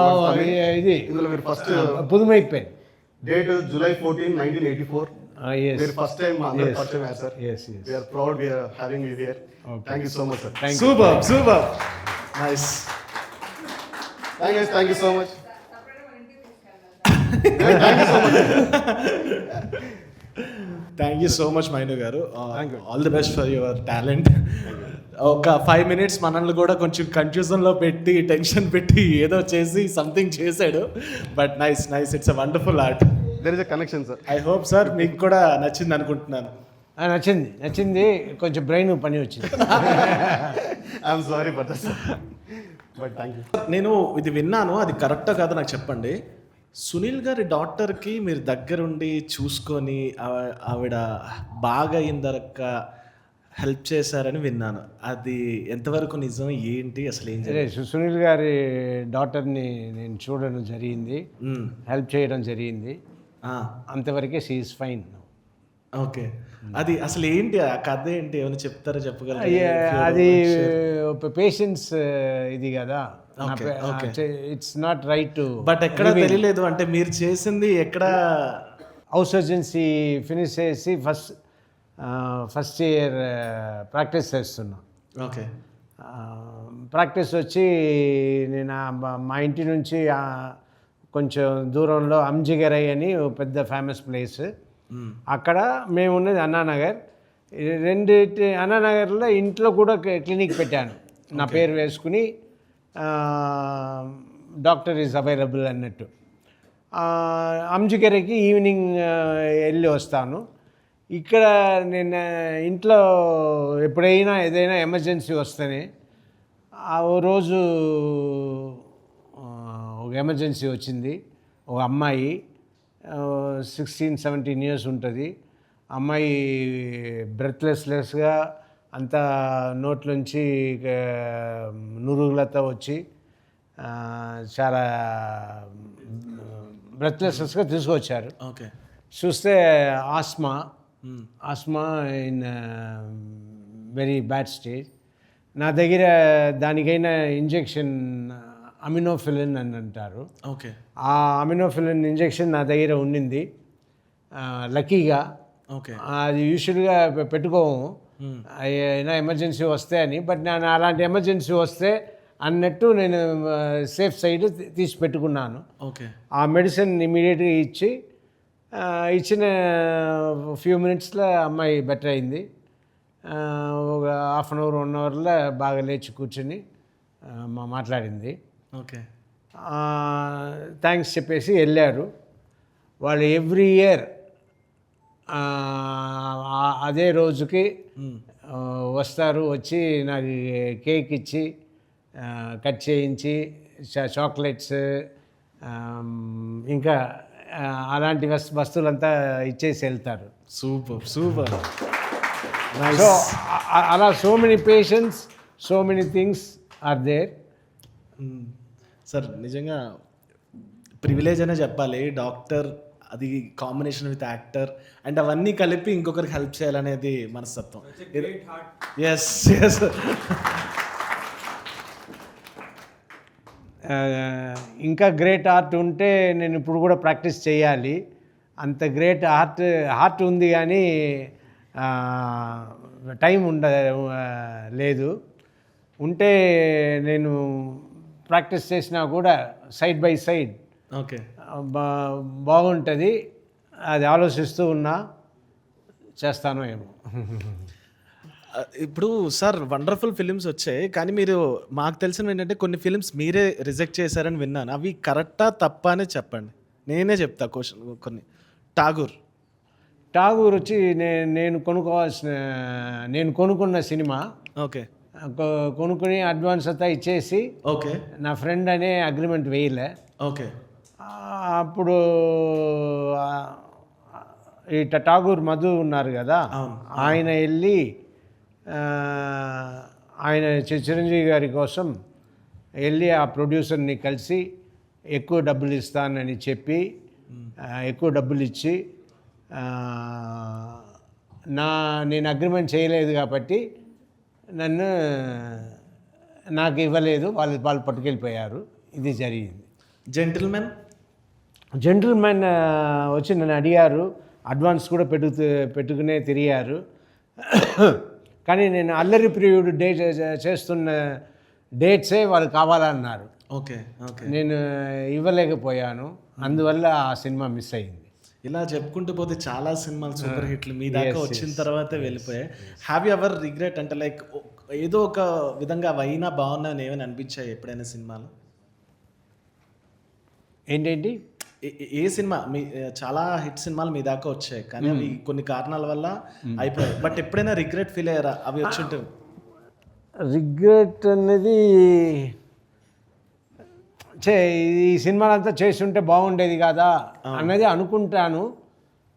ఇది ఇందులో మీరు ఫస్ట్ పుదుమైపోయింది డేట్ July 14, 1984. మీరు ఫస్ట్ టైం మా అందరికి పరిచయం అయ్యారు sir. We are proud we are having you here. Thank you so much sir. Super, super. Nice. Thank you so much. Thank you so much Mynu garu. All the best for your talent. ఒక 5 minutes మనల్ని కూడా కొంచెం కన్ఫ్యూజన్లో పెట్టి టెన్షన్ పెట్టి ఏదో చేసి సంథింగ్ చేశాడు. But nice nice, it's a wonderful art. There is a connection sir. I hope sir మీకు కూడా నచ్చింది అనుకుంటున్నాను. నచ్చింది కొంచెం బ్రెయిన్ పని వచ్చింది. I'm sorry for that but thank you. నేను ఇది విన్నాను, అది కరెక్టో కాదో నాకు చెప్పండి. సునీల్ గారి డాక్టర్కి మీరు దగ్గరుండి చూసుకొని ఆవిడ బాగా అయిందరక్క హెల్ప్ చేశారని విన్నాను. అది ఎంతవరకు నిజం, ఏంటి అసలు ఏం జరిగింది? సునీల్ గారి డాక్టర్ని నేను చూడడం జరిగింది, హెల్ప్ చేయడం జరిగింది. అంతవరకే షీ ఈజ్ ఫైన్. ఓకే, అది అసలు ఏంటి ఆ కథ ఏంటి, ఏమైనా చెప్తారా, చెప్పగలరా? అది పేషెంట్స్ ఇది కదా, it's not right to. But ఎక్కడ తెలియలేదు అంటే మీరు చేసింది ఎక్కడ? హౌస్ సర్జన్సీ ఫినిష్ చేసి ఫస్ట్ ఇయర్ ప్రాక్టీస్ చేస్తున్నా. ఓకే, ప్రాక్టీస్ వచ్చి నేను మా ఇంటి నుంచి కొంచెం దూరంలో అంజిగరై అని పెద్ద ఫేమస్ ప్లేస్, అక్కడ మేము ఉన్నది అన్నానగర్. అన్నానగర్లో ఇంట్లో కూడా క్లినిక్ పెట్టాను, నా పేరు వేసుకుని డాక్టర్ ఈజ్ అవైలబుల్ అన్నట్టు. అంజిగరైకి ఈవినింగ్ వెళ్ళి వస్తాను. ఇక్కడ నేను ఇంట్లో ఎప్పుడైనా ఏదైనా ఎమర్జెన్సీ వస్తేనే, ఓ రోజు ఒక ఎమర్జెన్సీ వచ్చింది. ఒక అమ్మాయి 16-17 ఇయర్స్ ఉంటుంది. అమ్మాయి బ్రెత్లెస్గా అంతా నోట్లోంచి నురుగులతో వచ్చి చాలా బ్రెత్లెస్గా తీసుకొచ్చారు. ఓకే. చూస్తే asthma in very bad stage. నా దగ్గర దానికైనా ఇంజెక్షన్ అమినోఫిలిన్ అని అంటారు. ఓకే. ఆ అమినోఫిలిన్ ఇంజెక్షన్ నా దగ్గర ఉండింది లక్కీగా. ఓకే. అది యూజువల్గా పెట్టుకోము అయినా ఎమర్జెన్సీ వస్తే అని. బట్ నేను అలాంటి ఎమర్జెన్సీ వస్తే అన్నట్టు నేను సేఫ్ సైడ్ తీసి పెట్టుకున్నాను. ఓకే. ఆ మెడిసిన్ ఇమీడియట్గా ఇచ్చిన ఫ్యూ మినిట్స్లో అమ్మాయి బెటర్ అయింది. ఒక హాఫ్ అన్ అవర్ 1 అవర్లో బాగా లేచి కూర్చుని మాట్లాడింది. ఓకే. థ్యాంక్స్ చెప్పేసి వెళ్ళారు వాళ్ళు. ఎవ్రీ ఇయర్ అదే రోజుకి వస్తారు, వచ్చి నాకు కేక్ ఇచ్చి కట్ చేయించి చాక్లెట్స్ ఇంకా అలాంటి వస్తువులంతా ఇచ్చేసి వెళ్తారు. Super super. సో అలా so many patients, so many things are there. Sir నిజంగా ప్రివిలేజ్ అనే చెప్పాలి. డాక్టర్, అది కాంబినేషన్ విత్ యాక్టర్, అండ్ అవన్నీ కలిపి ఇంకొకరికి హెల్ప్ చేయాలనేది మనస్తత్వం. Yes yes. ఇంకా గ్రేట్ ఆర్ట్ ఉంటే నేను ఇప్పుడు కూడా ప్రాక్టీస్ చేయాలి. అంత గ్రేట్ హార్ట్ ఉంది కానీ టైం లేదు. ఉంటే నేను ప్రాక్టీస్ చేసినా కూడా సైడ్ బై సైడ్ ఓకే బాగుంటుంది. అది ఆలోచిస్తూ ఉన్నా, చేస్తానో ఏమో. ఇప్పుడు సార్ వండర్ఫుల్ ఫిలిమ్స్ వచ్చాయి, కానీ మీరు మాకు తెలిసిన ఏంటంటే కొన్ని ఫిలిమ్స్ మీరే రిజెక్ట్ చేశారని విన్నాను. అవి కరెక్టా తప్పా అని చెప్పండి. నేనే చెప్తా క్వశ్చన్ కొన్ని. ఠాగూర్ వచ్చి నేను కొనుక్కున్న సినిమా. ఓకే. కొనుక్కుని అడ్వాన్స్ అంతా ఇచ్చేసి ఓకే నా ఫ్రెండ్ అనే అగ్రిమెంట్ వేయలే. ఓకే. అప్పుడు ఈ ఠాగూర్ మధు ఉన్నారు కదా, ఆయన వెళ్ళి ఆయన చిరంజీవి గారి కోసం వెళ్ళి ఆ ప్రొడ్యూసర్ని కలిసి ఎక్కువ డబ్బులు ఇస్తానని చెప్పి ఎక్కువ డబ్బులు ఇచ్చి నేను అగ్రిమెంట్ చేయలేదు కాబట్టి నాకు ఇవ్వలేదు. వాళ్ళు పట్టుకెళ్ళిపోయారు. ఇది జరిగింది. జెంటిల్మెన్ వచ్చి నన్ను అడిగారు, అడ్వాన్స్ కూడా పెట్టుకునే తిరిగారు. కానీ నేను అల్లరి ప్రియుడు చేస్తున్న డేట్సే వాళ్ళు కావాలన్నారు. ఓకే. ఓకే. నేను ఇవ్వలేకపోయాను, అందువల్ల ఆ సినిమా మిస్ అయింది. ఇలా చెప్పుకుంటూ పోతే చాలా సినిమాలు సూపర్ హిట్లు మీ దాకా వచ్చిన తర్వాతే వెళ్ళిపోయాయి. హ్యావ్ యూ ఎవర్ రిగ్రెట్ అంటే లైక్ ఏదో ఒక విధంగా అయినా బాగున్నాయని ఏమైనా అనిపించాయి ఎప్పుడైనా సినిమాలు? ఏంటండి? ఏ సినిమా మీ చాలా హిట్ సినిమాలు మీ దాకా వచ్చాయి, కానీ అవి కొన్ని కారణాల వల్ల అయిపోయాయి. బట్ ఎప్పుడైనా రిగ్రెట్ ఫీల్ అయ్యారా అవి వచ్చి? రిగ్రెట్ అనేది ఈ సినిమాలంతా చేసి ఉంటే బాగుండేది కదా అన్నది అనుకుంటాను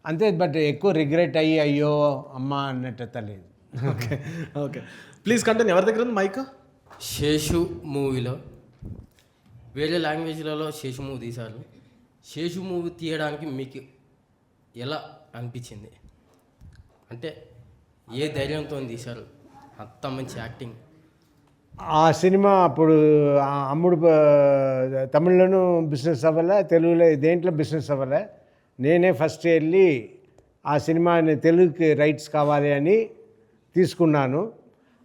అంతే. బట్ ఎక్కువ రిగ్రెట్ అయ్యో అమ్మా అన్నట్టు లేదు. ఓకే. ఓకే. Please continue. ఎవరి దగ్గర ఉంది మైక్? శేషు మూవీలో వేరే లాంగ్వేజ్లలో శేషు మూవీ తీశారు. శేషు మూవీ తీయడానికి మీకు ఎలా అనిపించింది? అంటే ఏ ధైర్యంతో తీశారు? అంత మంచి యాక్టింగ్. ఆ సినిమా అప్పుడు అమ్ముడు తమిళ్లోనూ బిజినెస్ అవ్వలే, తెలుగులో దేంట్లో బిజినెస్ అవ్వలే. నేనే ఫస్ట్ వెళ్ళి ఆ సినిమాని తెలుగుకి రైట్స్ కావాలి అని తీసుకున్నాను.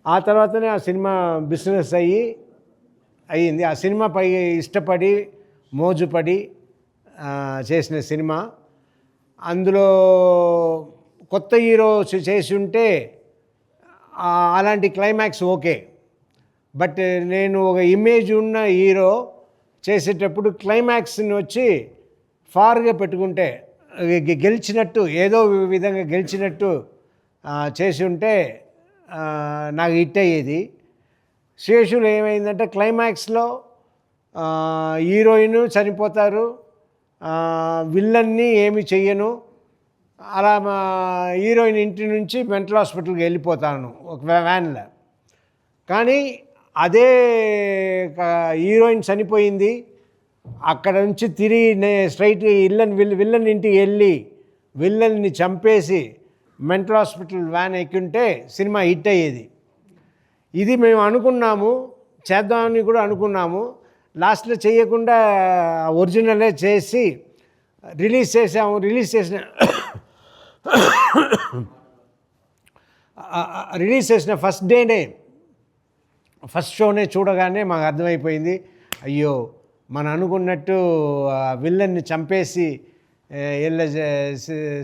ఆ తర్వాతనే ఆ సినిమా బిజినెస్ అయ్యింది. ఆ సినిమాపై ఇష్టపడి మోజుపడి చేసిన సినిమా. అందులో కొత్త హీరో చేసి ఉంటే అలాంటి క్లైమాక్స్ ఓకే. బట్ నేను ఒక ఇమేజ్ ఉన్న హీరో చేసేటప్పుడు క్లైమాక్స్ని వచ్చి ఫార్గా పెట్టుకుంటే గెలిచినట్టు ఏదో విధంగా గెలిచినట్టు చేసి ఉంటే నాకు హిట్ అయ్యేది. శేషులు ఏమైందంటే క్లైమాక్స్లో హీరోయిన్ చనిపోతారు, విల్లన్ని ఏమి చెయ్యను, అలా మా హీరోయిన్ ఇంటి నుంచి మెంటల్ హాస్పిటల్కి వెళ్ళిపోతాను ఒక వ్యాన్లో. కానీ అదే హీరోయిన్ చనిపోయింది, అక్కడ నుంచి తిరిగి స్ట్రైట్ విల్లన్ ఇంటికి వెళ్ళి విల్లన్ని చంపేసి మెంటల్ హాస్పిటల్ వ్యాన్ ఎక్కింటే సినిమా హిట్ అయ్యేది. ఇది మేము అనుకున్నాము, చేద్దామని కూడా అనుకున్నాము. లాస్ట్లో చేయకుండా ఒరిజినలే చేసి రిలీజ్ చేసాము. రిలీజ్ చేసిన ఫస్ట్ డేనే, ఫస్ట్ షోనే చూడగానే మాకు అర్థమైపోయింది, అయ్యో మనం అనుకున్నట్టు విల్లన్ని చంపేసి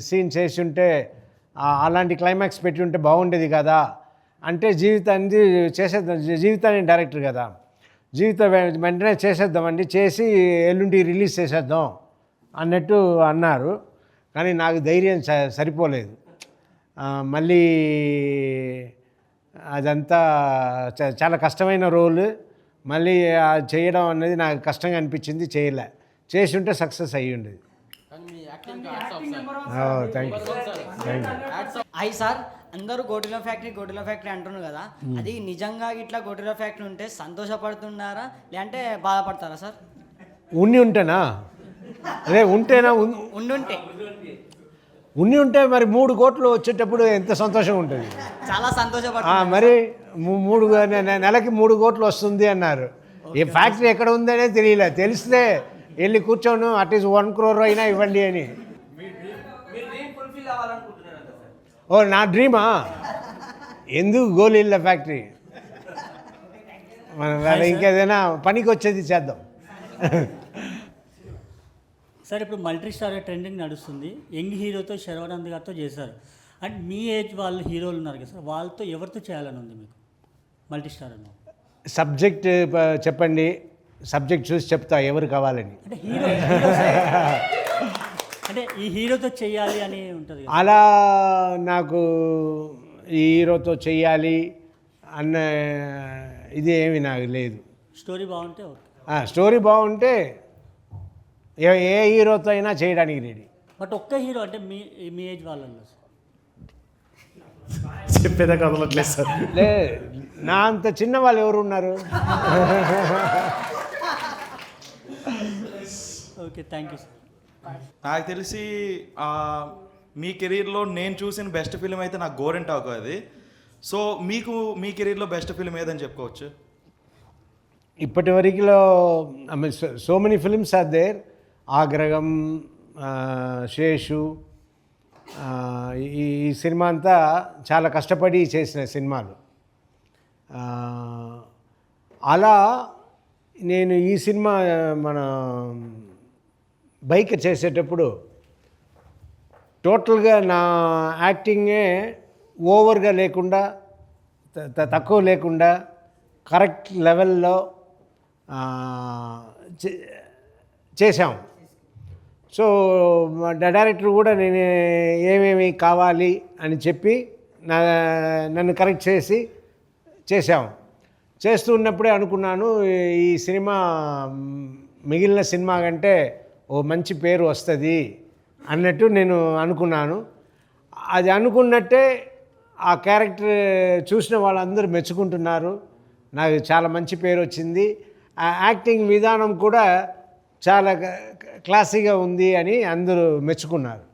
సీన్ చేసి ఉంటే అలాంటి క్లైమాక్స్ పెట్టి ఉంటే బాగుండేది కదా. అంటే జీవితాన్ని డైరెక్టర్ కదా, వెంటనే చేసేద్దామండి, చేసి ఎల్లుండి రిలీజ్ చేసేద్దాం అన్నట్టు అన్నారు. కానీ నాకు ధైర్యం సరిపోలేదు. మళ్ళీ అదంతా చాలా కష్టమైన రోల్, మళ్ళీ చేయడం అనేది నాకు కష్టంగా అనిపించింది, చేయలే. చేసి ఉంటే సక్సెస్ అయ్యి ఉండేది. Thank you. అయ్యి సార్, అందరూ గోటిలో ఫ్యాక్టరీ అంటున్నారు కదా, అది నిజంగా ఇట్లా గోటిలో ఫ్యాక్టరీ ఉంటే సంతోషపడుతున్నారా లేదంటే బాధపడతారా సార్? ఉంటేనా? అదే ఉంటేనా? ఉంటే మరి 3 కోట్లు వచ్చేటప్పుడు ఎంత సంతోషంగా ఉంటుంది. చాలా సంతోషపడుతున్నారు. మరి నెలకి 3 కోట్లు వస్తుంది అన్నారు. ఈ ఫ్యాక్టరీ ఎక్కడ ఉందనే తెలియలే. తెలిస్తే వెళ్ళి కూర్చోను, అట్లీస్ట్ 1 crore అయినా ఇవ్వండి అని. ఓ నా డ్రీమా? ఎందుకు గోలీళ్ళ ఫ్యాక్టరీ, మనం ఇంకేదైనా పనికి వచ్చేది చేద్దాం. సార్, ఇప్పుడు మల్టీ స్టార్ ట్రెండింగ్ నడుస్తుంది. యంగ్ హీరోతో శర్వానంద్ గారితో చేశారు. అండ్ మీ ఏజ్ వాళ్ళు హీరోలు ఉన్నారు కదా సార్, వాళ్ళతో ఎవరితో చేయాలని ఉంది మీకు మల్టీ స్టార్ అన్న? సబ్జెక్ట్ చెప్పండి, సబ్జెక్ట్ చూసి చెప్తా ఎవరు కావాలని. అంటే హీరో అంటే ఈ హీరోతో చేయాలి అని ఉంటుంది. అలా నాకు ఈ హీరోతో చెయ్యాలి అన్న ఇది ఏమి నాకు లేదు. స్టోరీ బాగుంటే ఓకే. స్టోరీ బాగుంటే ఏ హీరోతో అయినా చేయడానికి రెడీ. బట్ ఒక్క హీరో అంటే మీ ఏజ్ వాళ్ళల్లో చెప్పేదా కదలట్లేదు సార్. నా అంత చిన్న వాళ్ళు ఎవరు ఉన్నారు? Okay, thank you sir. నాకు తెలిసి మీ కెరీర్లో నేను చూసిన బెస్ట్ ఫిలిం అయితే నాకు గోరింటాకు అది. సో మీకు మీ కెరీర్లో బెస్ట్ ఫిలిం ఏదని చెప్పుకోవచ్చు? ఇప్పటి వరకులో so many films are there. Aagraham, Seshu, ఈ సినిమా అంతా చాలా కష్టపడి చేసిన సినిమాలు. అలా నేను ఈ సినిమా మన బైక్ చేసేటప్పుడు టోటల్గా నా యాక్టింగే ఓవర్గా లేకుండా, తక్కువ లేకుండా, కరెక్ట్ లెవెల్లో చేసాం. సో డైరెక్టర్ కూడా నేను ఏమేమి కావాలి అని చెప్పి నన్ను కరెక్ట్ చేసాం. చేస్తూ ఉన్నప్పుడే అనుకున్నాను, ఈ సినిమా మిగిలిన సినిమా కంటే ఓ మంచి పేరు వస్తుంది అన్నట్టు నేను అనుకున్నాను. అది అనుకున్నట్టే ఆ క్యారెక్టర్ చూసిన వాళ్ళందరూ మెచ్చుకుంటున్నారు. నాకు చాలా మంచి పేరు వచ్చింది. ఆ యాక్టింగ్ విధానం కూడా చాలా క్లాసీగా ఉంది అని అందరూ మెచ్చుకున్నారు.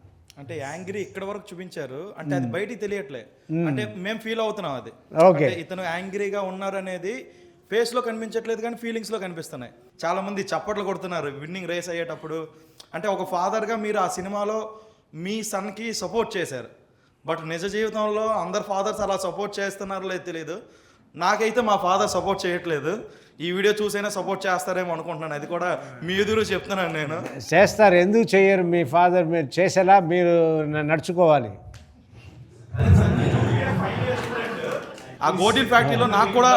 అంటే యాంగ్రీ ఇక్కడ వరకు చూపించారు, అంటే అది బయటికి తెలియట్లే, అంటే మేము ఫీల్ అవుతున్నాం అది. ఓకే, ఇతను యాంగ్రీగా ఉన్నారు అనేది ఫేస్లో కనిపించట్లేదు కానీ ఫీలింగ్స్లో కనిపిస్తున్నాయి. చాలామంది చప్పట్లు కొడుతున్నారు విన్నింగ్ రేస్ అయ్యేటప్పుడు. అంటే ఒక ఫాదర్గా మీరు ఆ సినిమాలో మీ సన్కి సపోర్ట్ చేశారు. బట్ నిజ జీవితంలో అందరు ఫాదర్స్ అలా సపోర్ట్ చేస్తున్నారో లేదు తెలియదు. నాకైతే మా ఫాదర్ సపోర్ట్ చేయట్లేదు. ఈ వీడియో చూసైనా సపోర్ట్ చేస్తారేమో అనుకుంటున్నాను. అది కూడా మీ ఎదురు చెప్తున్నాను నేను. చేస్తారు, ఎందుకు చేయరు? మీ ఫాదర్ మీరు చేసేలా మీరు నడుచుకోవాలి. ఆ గోటిల్ ఫ్యాక్టరీలో నాకు కూడా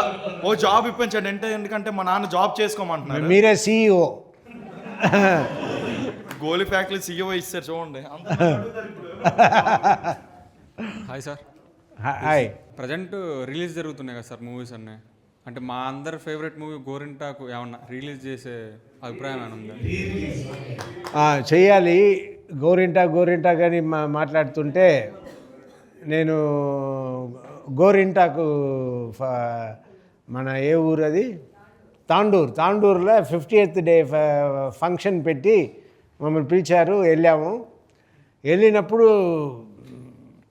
ఓ జాబ్ ఇప్పించండి. అంటే ఎందుకంటే మా నాన్న జాబ్ చేసుకోమంటున్నారు. మీరే CEO. గోలి ఫ్యాక్టరీ CEO ఇస్తారు చూడండి. Hi sir. Hi. Present release జరుగుతున్నాయి కదా సార్ మూవీస్ అన్నీ. అంటే మా అందరి ఫేవరెట్ మూవీ గోరింటాకు ఏమన్నా రిలీజ్ చేసే అభిప్రాయం ఏమైనా ఉందా? చెయ్యాలి. గోరింటా కానీ మాట్లాడుతుంటే నేను గోరింటాకు మన ఏ ఊరు అది తాండూరులో 50th డే ఫంక్షన్ పెట్టి మమ్మల్ని పిలిచారు. వెళ్ళినప్పుడు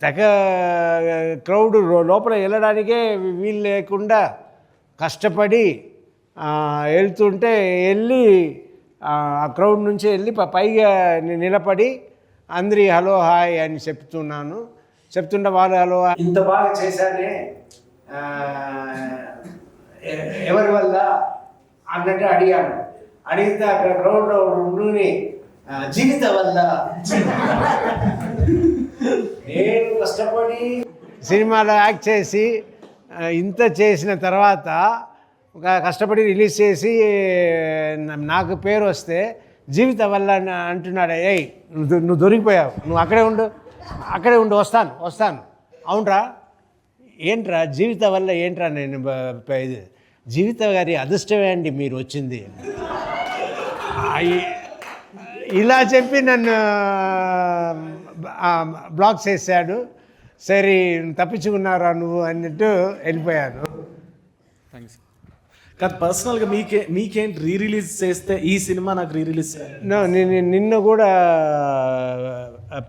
తెగ క్రౌడ్, లోపల వెళ్ళడానికే వీలు లేకుండా కష్టపడి వెళ్తుంటే ఆ క్రౌడ్ నుంచి వెళ్ళి పైగా నిలబడి అందరి హలో హాయ్ అని చెప్తుంటే వాళ్ళు హలో ఇంత బాగా చేశానే ఎవరి వల్ల అన్నట్టు అడిగితే అక్కడ క్రౌడ్లో ఉండుని జీవితం వల్ల నేను కష్టపడి సినిమాలో యాక్ట్ చేసి ఇంత చేసిన తర్వాత కష్టపడి రిలీజ్ చేసి నాకు పేరు వస్తే జీవితం వల్ల అంటున్నాడు. ఏయ్ నువ్వు దొరికిపోయావు, నువ్వు అక్కడే ఉండు వస్తాను. అవునరా, ఏంట్రా జీవితం వల్ల ఏంట్రా? నేను ఇది జీవిత గారి అదృష్టమే అండి మీరు వచ్చింది ఇలా చెప్పి నన్ను బ్లాక్ చేశాడు. సరే తప్పించుకున్నారా నువ్వు అన్నట్టు వెళ్ళిపోయాను. థ్యాంక్స్. కాదు, పర్సనల్గా మీకేంటి రిలీజ్ చేస్తే ఈ సినిమా నాకు రిలీజ్ నిన్న కూడా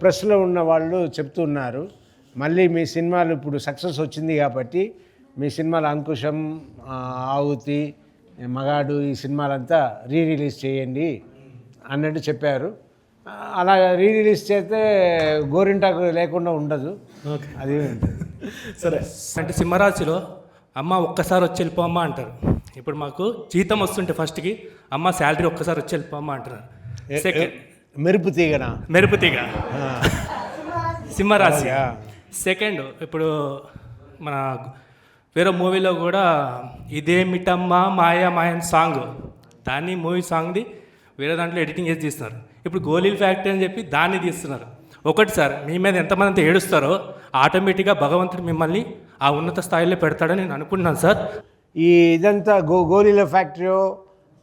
ప్రెస్లో ఉన్న వాళ్ళు చెప్తున్నారు, మళ్ళీ మీ సినిమాలు ఇప్పుడు సక్సెస్ వచ్చింది కాబట్టి మీ సినిమాలు అంకుశం, ఆవుతి, మగాడు ఈ సినిమాలంతా రిలీజ్ చేయండి అన్నట్టు చెప్పారు. అలా రిలీజ్ చేస్తే గోరింటాకు లేకుండా ఉండదు. అది సరే. అంటే సింహరాశిలో అమ్మ ఒక్కసారి వచ్చి వెళ్ళిపోమ్మా అంటారు. ఇప్పుడు మాకు జీతం వస్తుంటే ఫస్ట్కి అమ్మ శాలరీ ఒక్కసారి వచ్చి వెళ్ళిపోమ్మా అంటారు. సెకండ్ మెరుపు తీగ సింహరాశి. సెకండ్ ఇప్పుడు మన వేరే మూవీలో కూడా ఇదేమిటమ్మా మాయన్ సాంగ్, దాన్ని మూవీ సాంగ్ది వేరే దాంట్లో ఎడిటింగ్ చేసి తీస్తున్నారు. ఇప్పుడు గోళీల ఫ్యాక్టరీ అని చెప్పి దాన్ని తీస్తున్నారు. ఒకటి సార్, మీ మీద ఎంతమంది అంతా ఏడుస్తారో ఆటోమేటిక్గా భగవంతుడు మిమ్మల్ని ఆ ఉన్నత స్థాయిలో పెడతాడని నేను అనుకుంటున్నాను సార్. ఇదంతా గోళీల ఫ్యాక్టరీ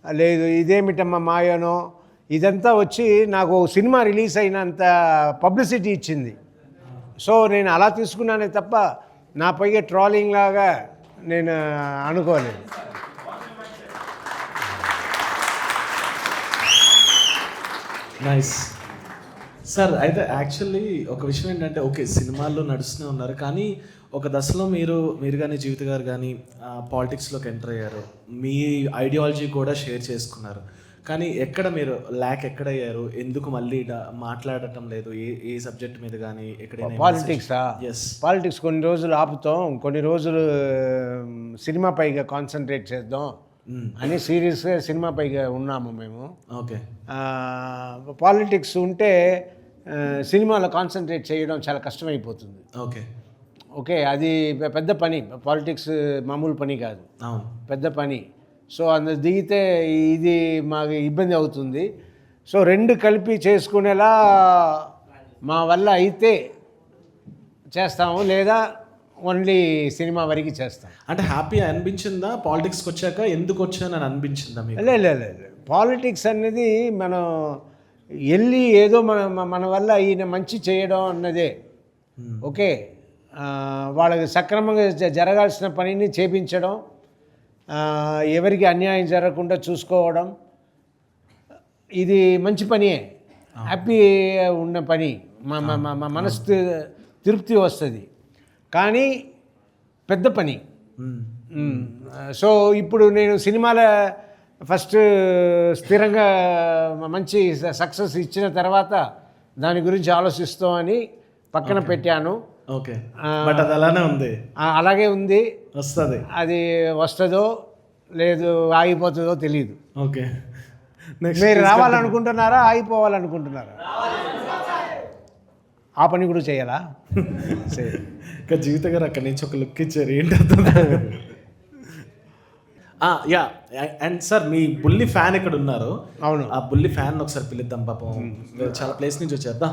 లేదు, ఇదేమిటమ్మా మాయనో, ఇదంతా వచ్చి నాకు సినిమా రిలీజ్ అయినంత పబ్లిసిటీ ఇచ్చింది. సో నేను అలా తీసుకున్నానే తప్ప నా పైగా ట్రాలింగ్ లాగా నేను అనుకోలేదు. Nice sir. అయితే యాక్చువల్లీ ఒక విషయం ఏంటంటే, ఓకే సినిమాల్లో నడుస్తూనే ఉన్నారు, కానీ ఒక దశలో మీరు కానీ జీవిత గారు కానీ పాలిటిక్స్లోకి ఎంటర్ అయ్యారు. మీ ఐడియాలజీ కూడా షేర్ చేసుకున్నారు. కానీ మీరు ఎక్కడ అయ్యారు? ఎందుకు మళ్ళీ మాట్లాడటం లేదు ఏ సబ్జెక్ట్ మీద కానీ ఎక్కడైనా? పాలిటిక్స్ కొన్ని రోజులు ఆపుతాం, కొన్ని రోజులు సినిమా పైగా కాన్సన్ట్రేట్ చేద్దాం అని సీరియస్గా సినిమా పైగా ఉన్నాము మేము. ఓకే. పాలిటిక్స్ ఉంటే సినిమాలో కాన్సన్ట్రేట్ చేయడం చాలా కష్టమైపోతుంది. ఓకే, అది పెద్ద పని. పాలిటిక్స్ మామూలు పని కాదు, పెద్ద పని. సో అందులో దిగితే ఇది మాకు ఇబ్బంది అవుతుంది. సో రెండు కలిపి చేసుకునేలా మా వల్ల అయితే చేస్తాము, లేదా ఓన్లీ సినిమా వరకు చేస్తాం. అంటే హ్యాపీ అనిపించిందా పాలిటిక్స్కి వచ్చాక? ఎందుకు వచ్చానని అనిపించిందా మీకు? లేదు, పాలిటిక్స్ అనేది మనం వెళ్ళి ఏదో మన వల్ల ఈయన మంచి చేయడం అన్నదే. ఓకే, వాళ్ళకి సక్రమంగా జరగాల్సిన పనిని చేపించడం, ఎవరికి అన్యాయం జరగకుండా చూసుకోవడం, ఇది మంచి పనియే, హ్యాపీ ఉన్న పని, మా మనసు తృప్తి వస్తుంది. కానీ పెద్ద పని. సో ఇప్పుడు నేను సినిమాల ఫస్ట్ స్థిరంగా మంచి సక్సెస్ ఇచ్చిన తర్వాత దాని గురించి ఆలోచిస్తామని పక్కన పెట్టాను. ఓకే, బట్ అది అలానే ఉంది. అలాగే ఉంది. వస్తుంది, అది వస్తుందో లేదు ఆగిపోతుందో తెలియదు. ఓకే, మీరు రావాలనుకుంటున్నారా, ఆగిపోవాలనుకుంటున్నారా? ఆ పని కూడా చేయాలా? ఇంకా జీవిత గారు అక్కడి నుంచి ఒక లుక్ ఇచ్చారు, ఏంటి అర్థం? యా, అండ్ సార్ మీ బుల్లి ఫ్యాన్ ఇక్కడ ఉన్నారు. అవును, ఆ బుల్లి ఫ్యాన్ ఒకసారి పిలుద్దాం, పాపం చాలా ప్లేస్ నుంచి వచ్చేద్దాం.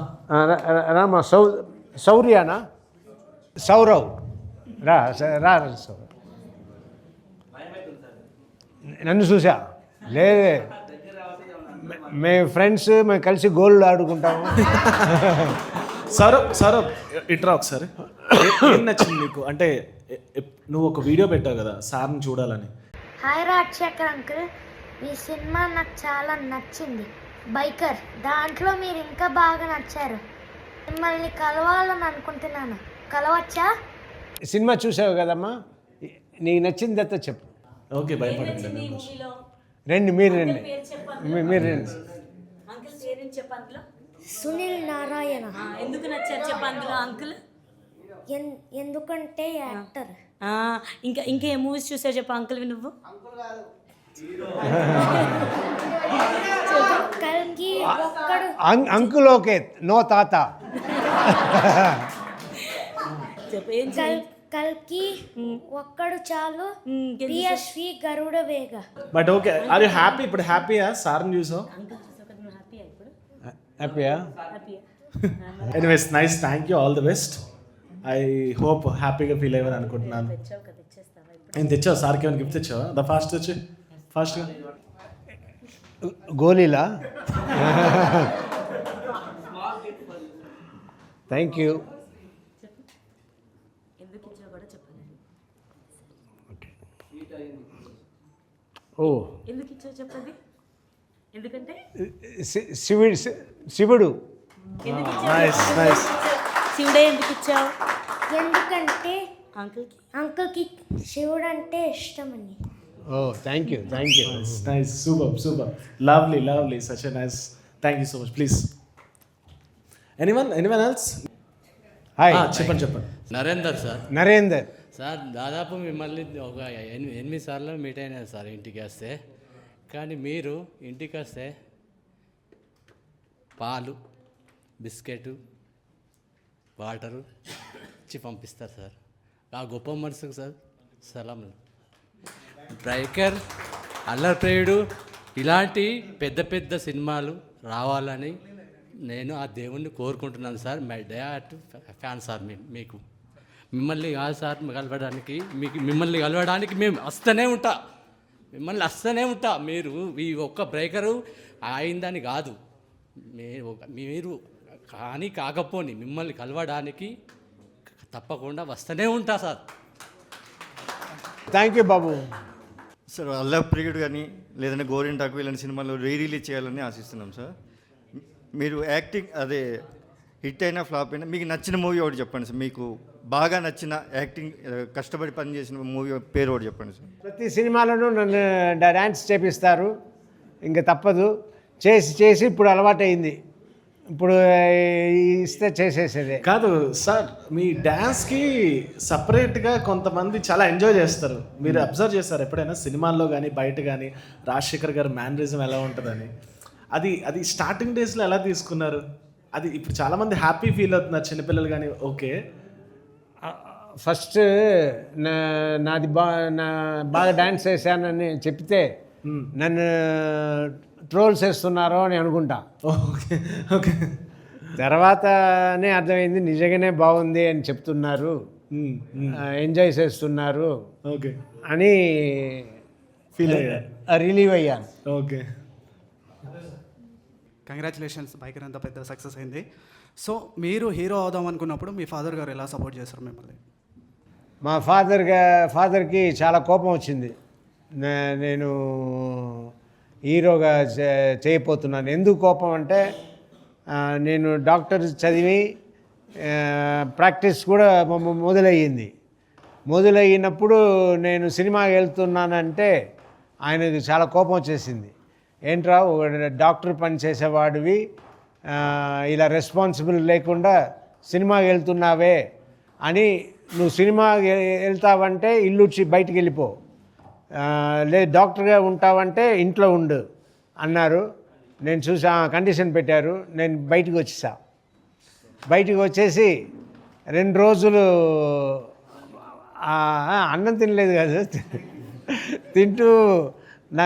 రామా సౌర్యానా? సౌరవ్ రా సౌరవ్. నన్ను చూసా? లేదే, మేము ఫ్రెండ్స్ మేము కలిసి గోళ్ళు ఆడుకుంటాము. సౌరవ్ ఇట్రా ఒకసారి. ఏం నచ్చింది నీకు? అంటే నువ్వు ఒక వీడియో పెట్టావు కదా సార్ని చూడాలని. హాయ్ రాజశేఖర్ అంకుల్, ఈ సినిమా నాకు చాలా నచ్చింది. బైకర్ దాంట్లో మీరు ఇంకా బాగా నచ్చారు. మిమ్మల్ని కలవాలని అనుకుంటున్నాను, కలవచ్చా? సినిమా చూసావు కదమ్మా, నీకు నచ్చిందంతా చెప్పు. ఓకే, భయపడండి. రండి, మీరు రండి, మీరు రండి. సునీల్ నారాయణ. ఎందుకు నచ్చారు చెప్పు అందులో అంకుల్? ఎందుకంటే యాక్టర్. ఇంకా ఏ మూవీస్ చూసావు చెప్పు అంకుల్ నువ్వు? కల్కి ఒక్కడు. అంకుల్ ఓకే, నో తాత. కల్కి ఒక్కడు చాలు, PSV Garuda Vega. But okay, are you happy? ఇప్పుడు హ్యాపీయా సార్ని చూసావు? హ్యాపీయా? Anyways nice, thank you, all the best. I hope హ్యాపీగా ఫీల్ అయ్యారు అనుకుంటున్నాను. నేను తెచ్చావు సార్కి ఏమైనా గిఫ్ట్ తెచ్చావా? ద ఫాస్ట్ వచ్చి ఫాస్ట్గా గోలీలా? Thank you. ఓ, ఎందుకు ఇచ్చావు చెప్పండి? ఎందుకంటే శివుడు. Nice nice. శివుడే ఎందుకు ఇచ్చావు? ఎందుకంటే అంకుల్కి శివుడు అంటే ఇష్టమని. Oh, thank you, thank you. Nice, super, lovely, such a nice. Thank you so much. Please anyone else? Hi, చెప్పండి. నరేందర్ సార్. నరేందర్ సార్, దాదాపు మిమ్మల్ని ఒక 8 సార్లు మీట్ అయినారు సార్ ఇంటికి వస్తే. కానీ మీరు ఇంటికి వస్తే పాలు, బిస్కెట్, వాటరు ఇచ్చి పంపిస్తారు సార్. ఆ గొప్ప మనసుకు సార్ సలాం. బ్రైకర్, అల్లర్ప్రేయుడు ఇలాంటి పెద్ద సినిమాలు రావాలని నేను ఆ దేవుణ్ణి కోరుకుంటున్నాను సార్. మై డయాట్ ఫ్యాన్ సార్ మీకు. మిమ్మల్ని కాదు సార్ కలవడానికి, మిమ్మల్ని కలవడానికి మేము వస్తూనే ఉంటా. మీరు ఈ ఒక్క బ్రేకరు అయిందని కాదు, మీరు కానీ కాకపోని మిమ్మల్ని కలవడానికి తప్పకుండా వస్తూనే ఉంటా సార్. థ్యాంక్ యూ బాబు. సార్, అల్లప్రియుడు కానీ లేదంటే గోరింటాకు ఇలాంటి సినిమాలు రిలీజ్ చేయాలని ఆశిస్తున్నాం సార్. మీరు యాక్టింగ్ అదే హిట్ అయినా ఫ్లాప్ అయినా మీకు నచ్చిన మూవీ ఒకటి చెప్పండి సార్. మీకు బాగా నచ్చిన యాక్టింగ్ కష్టపడి పనిచేసిన మూవీ పేరు ఒకటి చెప్పండి సార్. ప్రతి సినిమాలోనూ నన్ను డ్యాన్స్ చేపిస్తారు, ఇంకా తప్పదు. చేసి ఇప్పుడు అలవాటైంది. ఇప్పుడు ఇస్తే చేసేసేదే కాదు సార్. మీ డ్యాన్స్కి సపరేట్గా కొంతమంది చాలా ఎంజాయ్ చేస్తారు. మీరు అబ్జర్వ్ చేస్తారు ఎప్పుడైనా సినిమాల్లో కానీ బయట కానీ రాజశేఖర్ గారి మేనరిజం ఎలా ఉంటుందని? అది స్టార్టింగ్ డేస్లో ఎలా తీసుకున్నారు? అది ఇప్పుడు చాలామంది హ్యాపీ ఫీల్ అవుతున్నారు, చిన్నపిల్లలు కానీ. ఓకే, ఫస్ట్ నాది బాగా డ్యాన్స్ చేశానని చెప్తే నన్ను ట్రోల్స్ వేస్తున్నారో అని అనుకుంటా. ఓకే. తర్వాతనే అర్థమైంది నిజంగానే బాగుంది అని చెప్తున్నారు, ఎంజాయ్ చేస్తున్నారు ఓకే అని ఫీల్ అయ్యాను, రిలీవ్ అయ్యాను. ఓకే, కంగ్రాచులేషన్స్, బైకర్ అంత పెద్ద సక్సెస్ అయింది. సో మీరు హీరో అవుదాం అనుకున్నప్పుడు మీ ఫాదర్ గారు ఎలా సపోర్ట్ చేస్తారు మిమ్మల్ని? మా ఫాదర్కి చాలా కోపం వచ్చింది. నేను హీరోగా చేయబోతున్నాను. ఎందుకు కోపం అంటే నేను డాక్టర్ చదివి ప్రాక్టీస్ కూడా మొదలయ్యినప్పుడు నేను సినిమాకి వెళ్తున్నానంటే ఆయనకు చాలా కోపం వచ్చేసింది. ఏంట్రా డాక్టర్ పని చేసేవాడివి ఇలా రెస్పాన్సిబుల్ లేకుండా సినిమాకి వెళ్తున్నావే అని, నువ్వు సినిమాకి వెళ్తావంటే ఇల్లు వచ్చి బయటికి వెళ్ళిపో, లేదు డాక్టర్గా ఉంటావంటే ఇంట్లో ఉండు అన్నారు. నేను చూసా, కండిషన్ పెట్టారు. నేను బయటికి వచ్చేసి 2 రోజులు అన్నం తినలేదు కాదు, తింటూ నా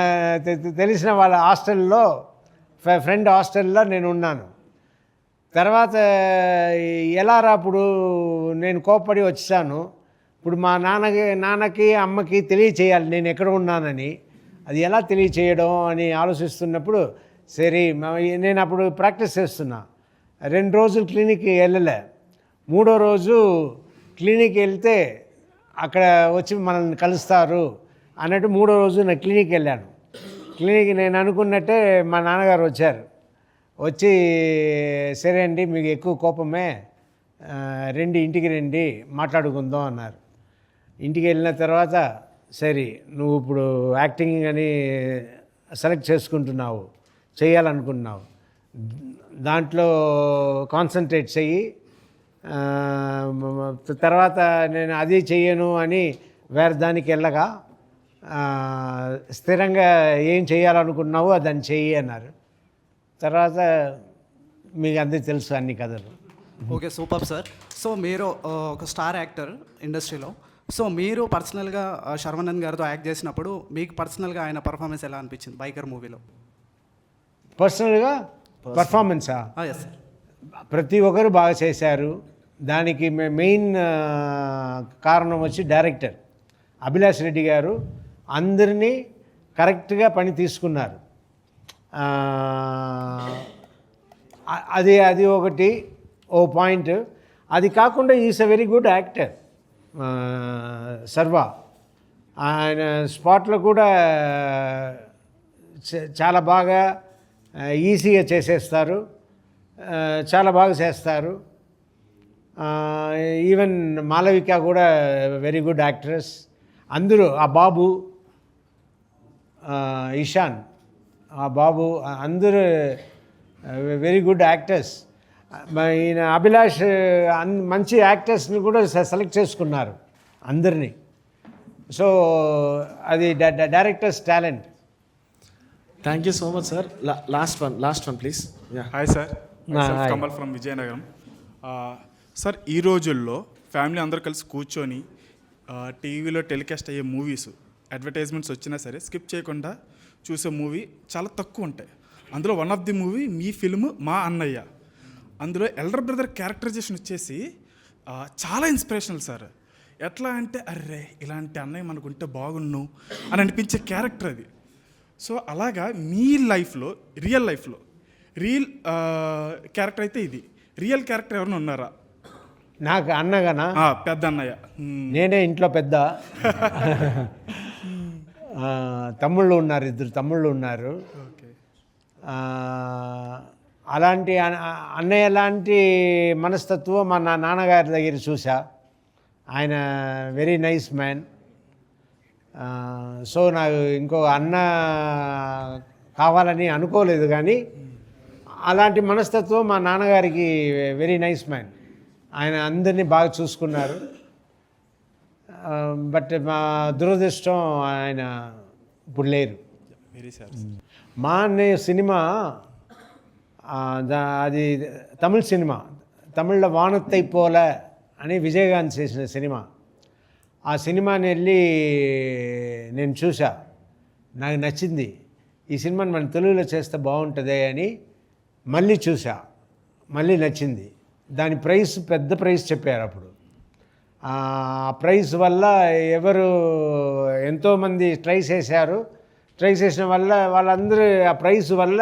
తెలిసిన వాళ్ళ హాస్టల్లో, ఫ్రెండ్ హాస్టల్లో నేను ఉన్నాను. తర్వాత ఎలా రాప్పుడు నేను కోప్పడి వచ్చాను. ఇప్పుడు మా నాన్నకి అమ్మకి తెలియచేయాలి నేను ఎక్కడ ఉన్నానని. అది ఎలా తెలియచేయడం అని ఆలోచిస్తున్నప్పుడు సరే నేను అప్పుడు ప్రాక్టీస్ చేస్తున్నా. 2 రోజులు క్లినిక్కి వెళ్ళలే. 3వ రోజు క్లినిక్కి వెళ్తే అక్కడ వచ్చి మనల్ని కలుస్తారు అన్నట్టు 3వ రోజు నేను క్లినిక్కి వెళ్ళాను. క్లినిక్ నేను అనుకున్నట్టే మా నాన్నగారు వచ్చారు. వచ్చి సరే అండి మీకు ఎక్కువ కోపమే, రండి ఇంటికి రండి మాట్లాడుకుందాం అన్నారు. ఇంటికి వెళ్ళిన తర్వాత సరే నువ్వు ఇప్పుడు యాక్టింగ్ అని సెలెక్ట్ చేసుకుంటున్నావు, చేయాలనుకుంటున్నావు, దాంట్లో కాన్సన్ట్రేట్ చెయ్యి, తర్వాత నేను అది చెయ్యను అని వేరే దానికి వెళ్ళగా స్థిరంగా ఏం చేయాలనుకున్నావో దాన్ని చెయ్యి అన్నారు. తర్వాత మీకు అందరికీ తెలుసు అన్ని కథలు. Okay, super sir. సో మీరు ఒక స్టార్ యాక్టర్ ఇండస్ట్రీలో. సో మీరు పర్సనల్గా శర్వానంద్ గారితో యాక్ట్ చేసినప్పుడు మీకు పర్సనల్గా ఆయన పర్ఫార్మెన్స్ ఎలా అనిపించింది బైకర్ మూవీలో? పర్సనల్గా పర్ఫార్మెన్సా? Yes sir. ప్రతి ఒక్కరు బాగా చేశారు. దానికి మెయిన్ కారణం వచ్చి డైరెక్టర్ అభిలాష్ రెడ్డి గారు అందరినీ కరెక్ట్గా పని తీసుకున్నారు. అది ఒకటి ఓ పాయింట్. అది కాకుండా is a very good actor సర్వా. ఆయన స్పాట్లో కూడా చాలా బాగా ఈజీగా చేసేస్తారు, చాలా బాగా చేస్తారు. ఈవెన్ మాలవిక కూడా వెరీ గుడ్ యాక్ట్రెస్. అందరూ ఆ బాబు, ఇషాన్, ఆ బాబు అందరూ వెరీ గుడ్ యాక్టర్స్. ఈయన అభిలాష్ మంచి యాక్టర్స్ని కూడా సెలెక్ట్ చేసుకున్నారు అందరినీ. సో అది directors talent. Thank you so much sir. Last one please. Hi sir, Kamal from Vizianagaram. Sir, ఈ రోజుల్లో ఫ్యామిలీ అందరూ కలిసి కూర్చొని టీవీలో టెలికాస్ట్ అయ్యే మూవీస్ అడ్వర్టైజ్మెంట్స్ వచ్చినా సరే స్కిప్ చేయకుండా చూసే మూవీ చాలా తక్కువ ఉంటాయి. అందులో one of the movie me film మా అన్నయ్య. అందులో ఎల్డర్ బ్రదర్ క్యారెక్టరైజేషన్ వచ్చేసి చాలా ఇన్స్పిరేషనల్ సార్. ఎట్లా అంటే అర్రే ఇలాంటి అన్నయ్య మనకు ఉంటే బాగున్ను అని అనిపించే క్యారెక్టర్ అది. సో అలాగా మీ లైఫ్లో రియల్ క్యారెక్టర్ అయితే ఇది. రియల్ క్యారెక్టర్ ఎవరైనా ఉన్నారా? నాకు అన్నగానా? పెద్ద అన్నయ్య. నేనే ఇంట్లో పెద్ద. తమ్ముళ్ళు ఉన్నారు, 2 తమ్ముళ్ళు ఉన్నారు. అలాంటి అన్నయ్య లాంటి మనస్తత్వం మా నాన్నగారి దగ్గర చూసా. ఆయన వెరీ నైస్ మ్యాన్. సో నాకు ఇంకో అన్న కావాలని అనుకోలేదు, కానీ అలాంటి మనస్తత్వం మా నాన్నగారికి వెరీ నైస్ మ్యాన్. ఆయన అందరినీ బాగా చూసుకున్నారు. బట్ మా దురదృష్టం ఆయన ఇప్పుడు లేరు. మా అన్నయ్య సినిమా అది తమిళ సినిమా. తమిళ్లో వానత్తై పోల అని విజయకాంత్ చేసిన సినిమా. ఆ సినిమాని వెళ్ళి నేను చూసా, నాకు నచ్చింది. ఈ సినిమాని మన తెలుగులో చేస్తే బాగుంటుంది అని మళ్ళీ చూసా, మళ్ళీ నచ్చింది. దాని ప్రైస్ పెద్ద ప్రైస్ చెప్పారు అప్పుడు. ఆ ప్రైస్ వల్ల ఎవరు ఎంతోమంది ట్రై చేశారు. ట్రై చేసిన వల్ల వాళ్ళందరూ ఆ ప్రైస్ వల్ల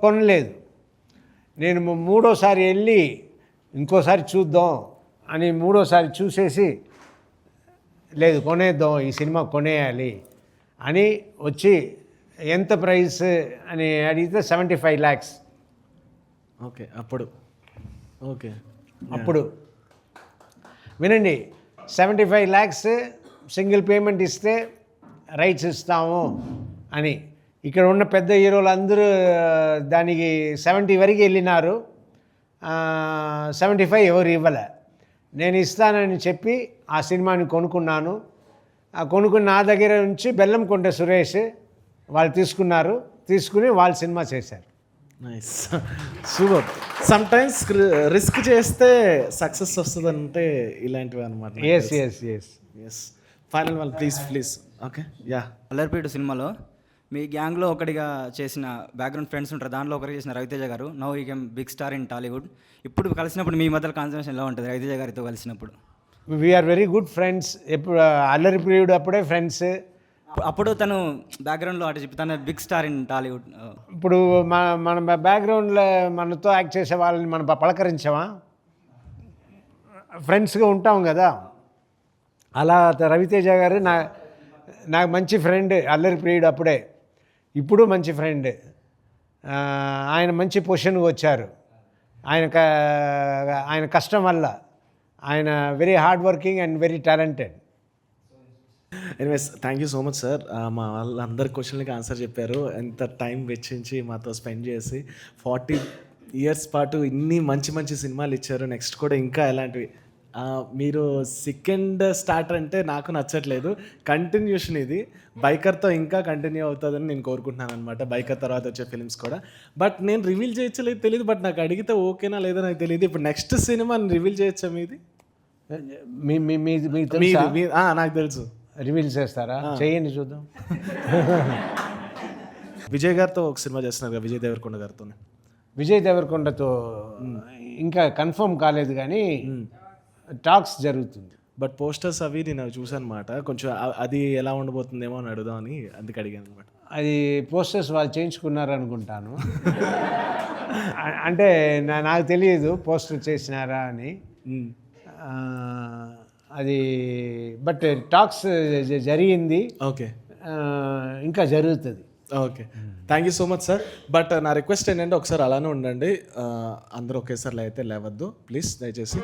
కొనలేదు. నేను 3వసారి వెళ్ళి ఇంకోసారి చూద్దాం అని 3వసారి చూసేసి లేదు కొనేద్దాం, ఈ సినిమా కొనేయాలి అని వచ్చి ఎంత ప్రైస్ అని అడిగితే 75 lakhs. ఓకే, అప్పుడు వినండి, 75 lakhs సింగిల్ పేమెంట్ ఇస్తే రైట్స్ ఇస్తాము అని. ఇక్కడ ఉన్న పెద్ద హీరోలు అందరూ దానికి 70 వరకు వెళ్ళినారు. 75 ఎవరు ఇవ్వలే. నేను ఇస్తానని చెప్పి ఆ సినిమాని కొనుక్కున్నాను. కొనుక్కుని నా దగ్గర నుంచి బెల్లంకొండ సురేష్ వాళ్ళు తీసుకుని వాళ్ళ సినిమా చేశారు. Nice, super. Sometimes risk చేస్తే సక్సెస్ వస్తుందంటే ఇలాంటివి అనమాట. Yes. Final one please. Okay, yeah. అల్లరిపేట సినిమాలో మీ గ్యాంగ్లో ఒకటిగా చేసిన బ్యాక్గ్రౌండ్ ఫ్రెండ్స్ ఉంటారు, దాంట్లో ఒకరికి చేసిన రవితేజ గారు. నౌ ఈ కెమ్ బిగ్ స్టార్ ఇన్ టాలీవుడ్. ఇప్పుడు కలిసినప్పుడు మీ మధ్య కాన్వర్సేషన్ ఎలా ఉంటుంది రవితేజ గారితో కలిసినప్పుడు? We are very good friends. ఎప్పుడు అల్లరి పీరియడ్ అప్పుడే ఫ్రెండ్స్, అప్పుడు తను బ్యాక్గ్రౌండ్లో అటు చెప్పి తను బిగ్ స్టార్ ఇన్ టాలీవుడ్. ఇప్పుడు మన బ్యాక్గ్రౌండ్లో మనతో యాక్ట్ చేసే వాళ్ళని మనం పలకరించామా? ఫ్రెండ్స్గా ఉంటాం కదా. అలా రవితేజ గారు నాకు మంచి ఫ్రెండ్, అల్లరి ప్రియుడు అప్పుడే, ఇప్పుడు మంచి ఫ్రెండ్. ఆయన మంచి పొజిషన్కి వచ్చారు ఆయన కష్టం వల్ల. ఆయన very hard working and very talented. Anyways thank you so much sir. మా వాళ్ళందరి క్వశ్చన్లకి ఆన్సర్ చెప్పారు. ఎంత టైం వెచ్చించి మాతో స్పెండ్ చేసి 40 years పాటు ఇన్ని మంచి మంచి సినిమాలు ఇచ్చారు. నెక్స్ట్ కూడా ఇంకా ఎలాంటివి. మీరు సెకండ్ స్టార్టర్ అంటే నాకు నచ్చట్లేదు. కంటిన్యూషన్ ఇది. బైకర్తో ఇంకా కంటిన్యూ అవుతుందని నేను కోరుకుంటున్నాను అనమాట. బైకర్ తర్వాత వచ్చే ఫిలిమ్స్ కూడా. బట్ నేను రివీల్ చేయొచ్చలేదు తెలియదు. బట్ నాకు అడిగితే ఓకేనా లేదా నాకు తెలియదు. ఇప్పుడు నెక్స్ట్ సినిమాని రివీల్ చేయొచ్చా మీది? నాకు తెలుసు. రివీల్ చేస్తారా? చేయండి చూద్దాం. విజయ్ గారితో ఒక సినిమా చేస్తున్నారు కదా, విజయ్ దేవరకొండ గారితో. విజయ్ దేవరకొండతో ఇంకా కన్ఫర్మ్ కాలేదు కానీ టాక్స్ జరుగుతుంది. బట్ పోస్టర్స్ అవి నేను చూసాను అనమాట. కొంచెం అది ఎలా ఉండబోతుందేమో అని అడుగుదామని అందుకు అడిగాను అనమాట. అది పోస్టర్స్ వాళ్ళు చేయించుకున్నారు అనుకుంటాను. అంటే నాకు తెలియదు పోస్టర్ చేసినారా అని. అది బట్ టాక్స్ జరిగింది. ఓకే, ఇంకా జరుగుతుంది. Okay, thank you so much sir. But నా రిక్వెస్ట్ ఏంటంటే ఒకసారి అలానే ఉండండి. అందరూ ఒకేసారి అయితే లేవద్దు ప్లీజ్, దయచేసి.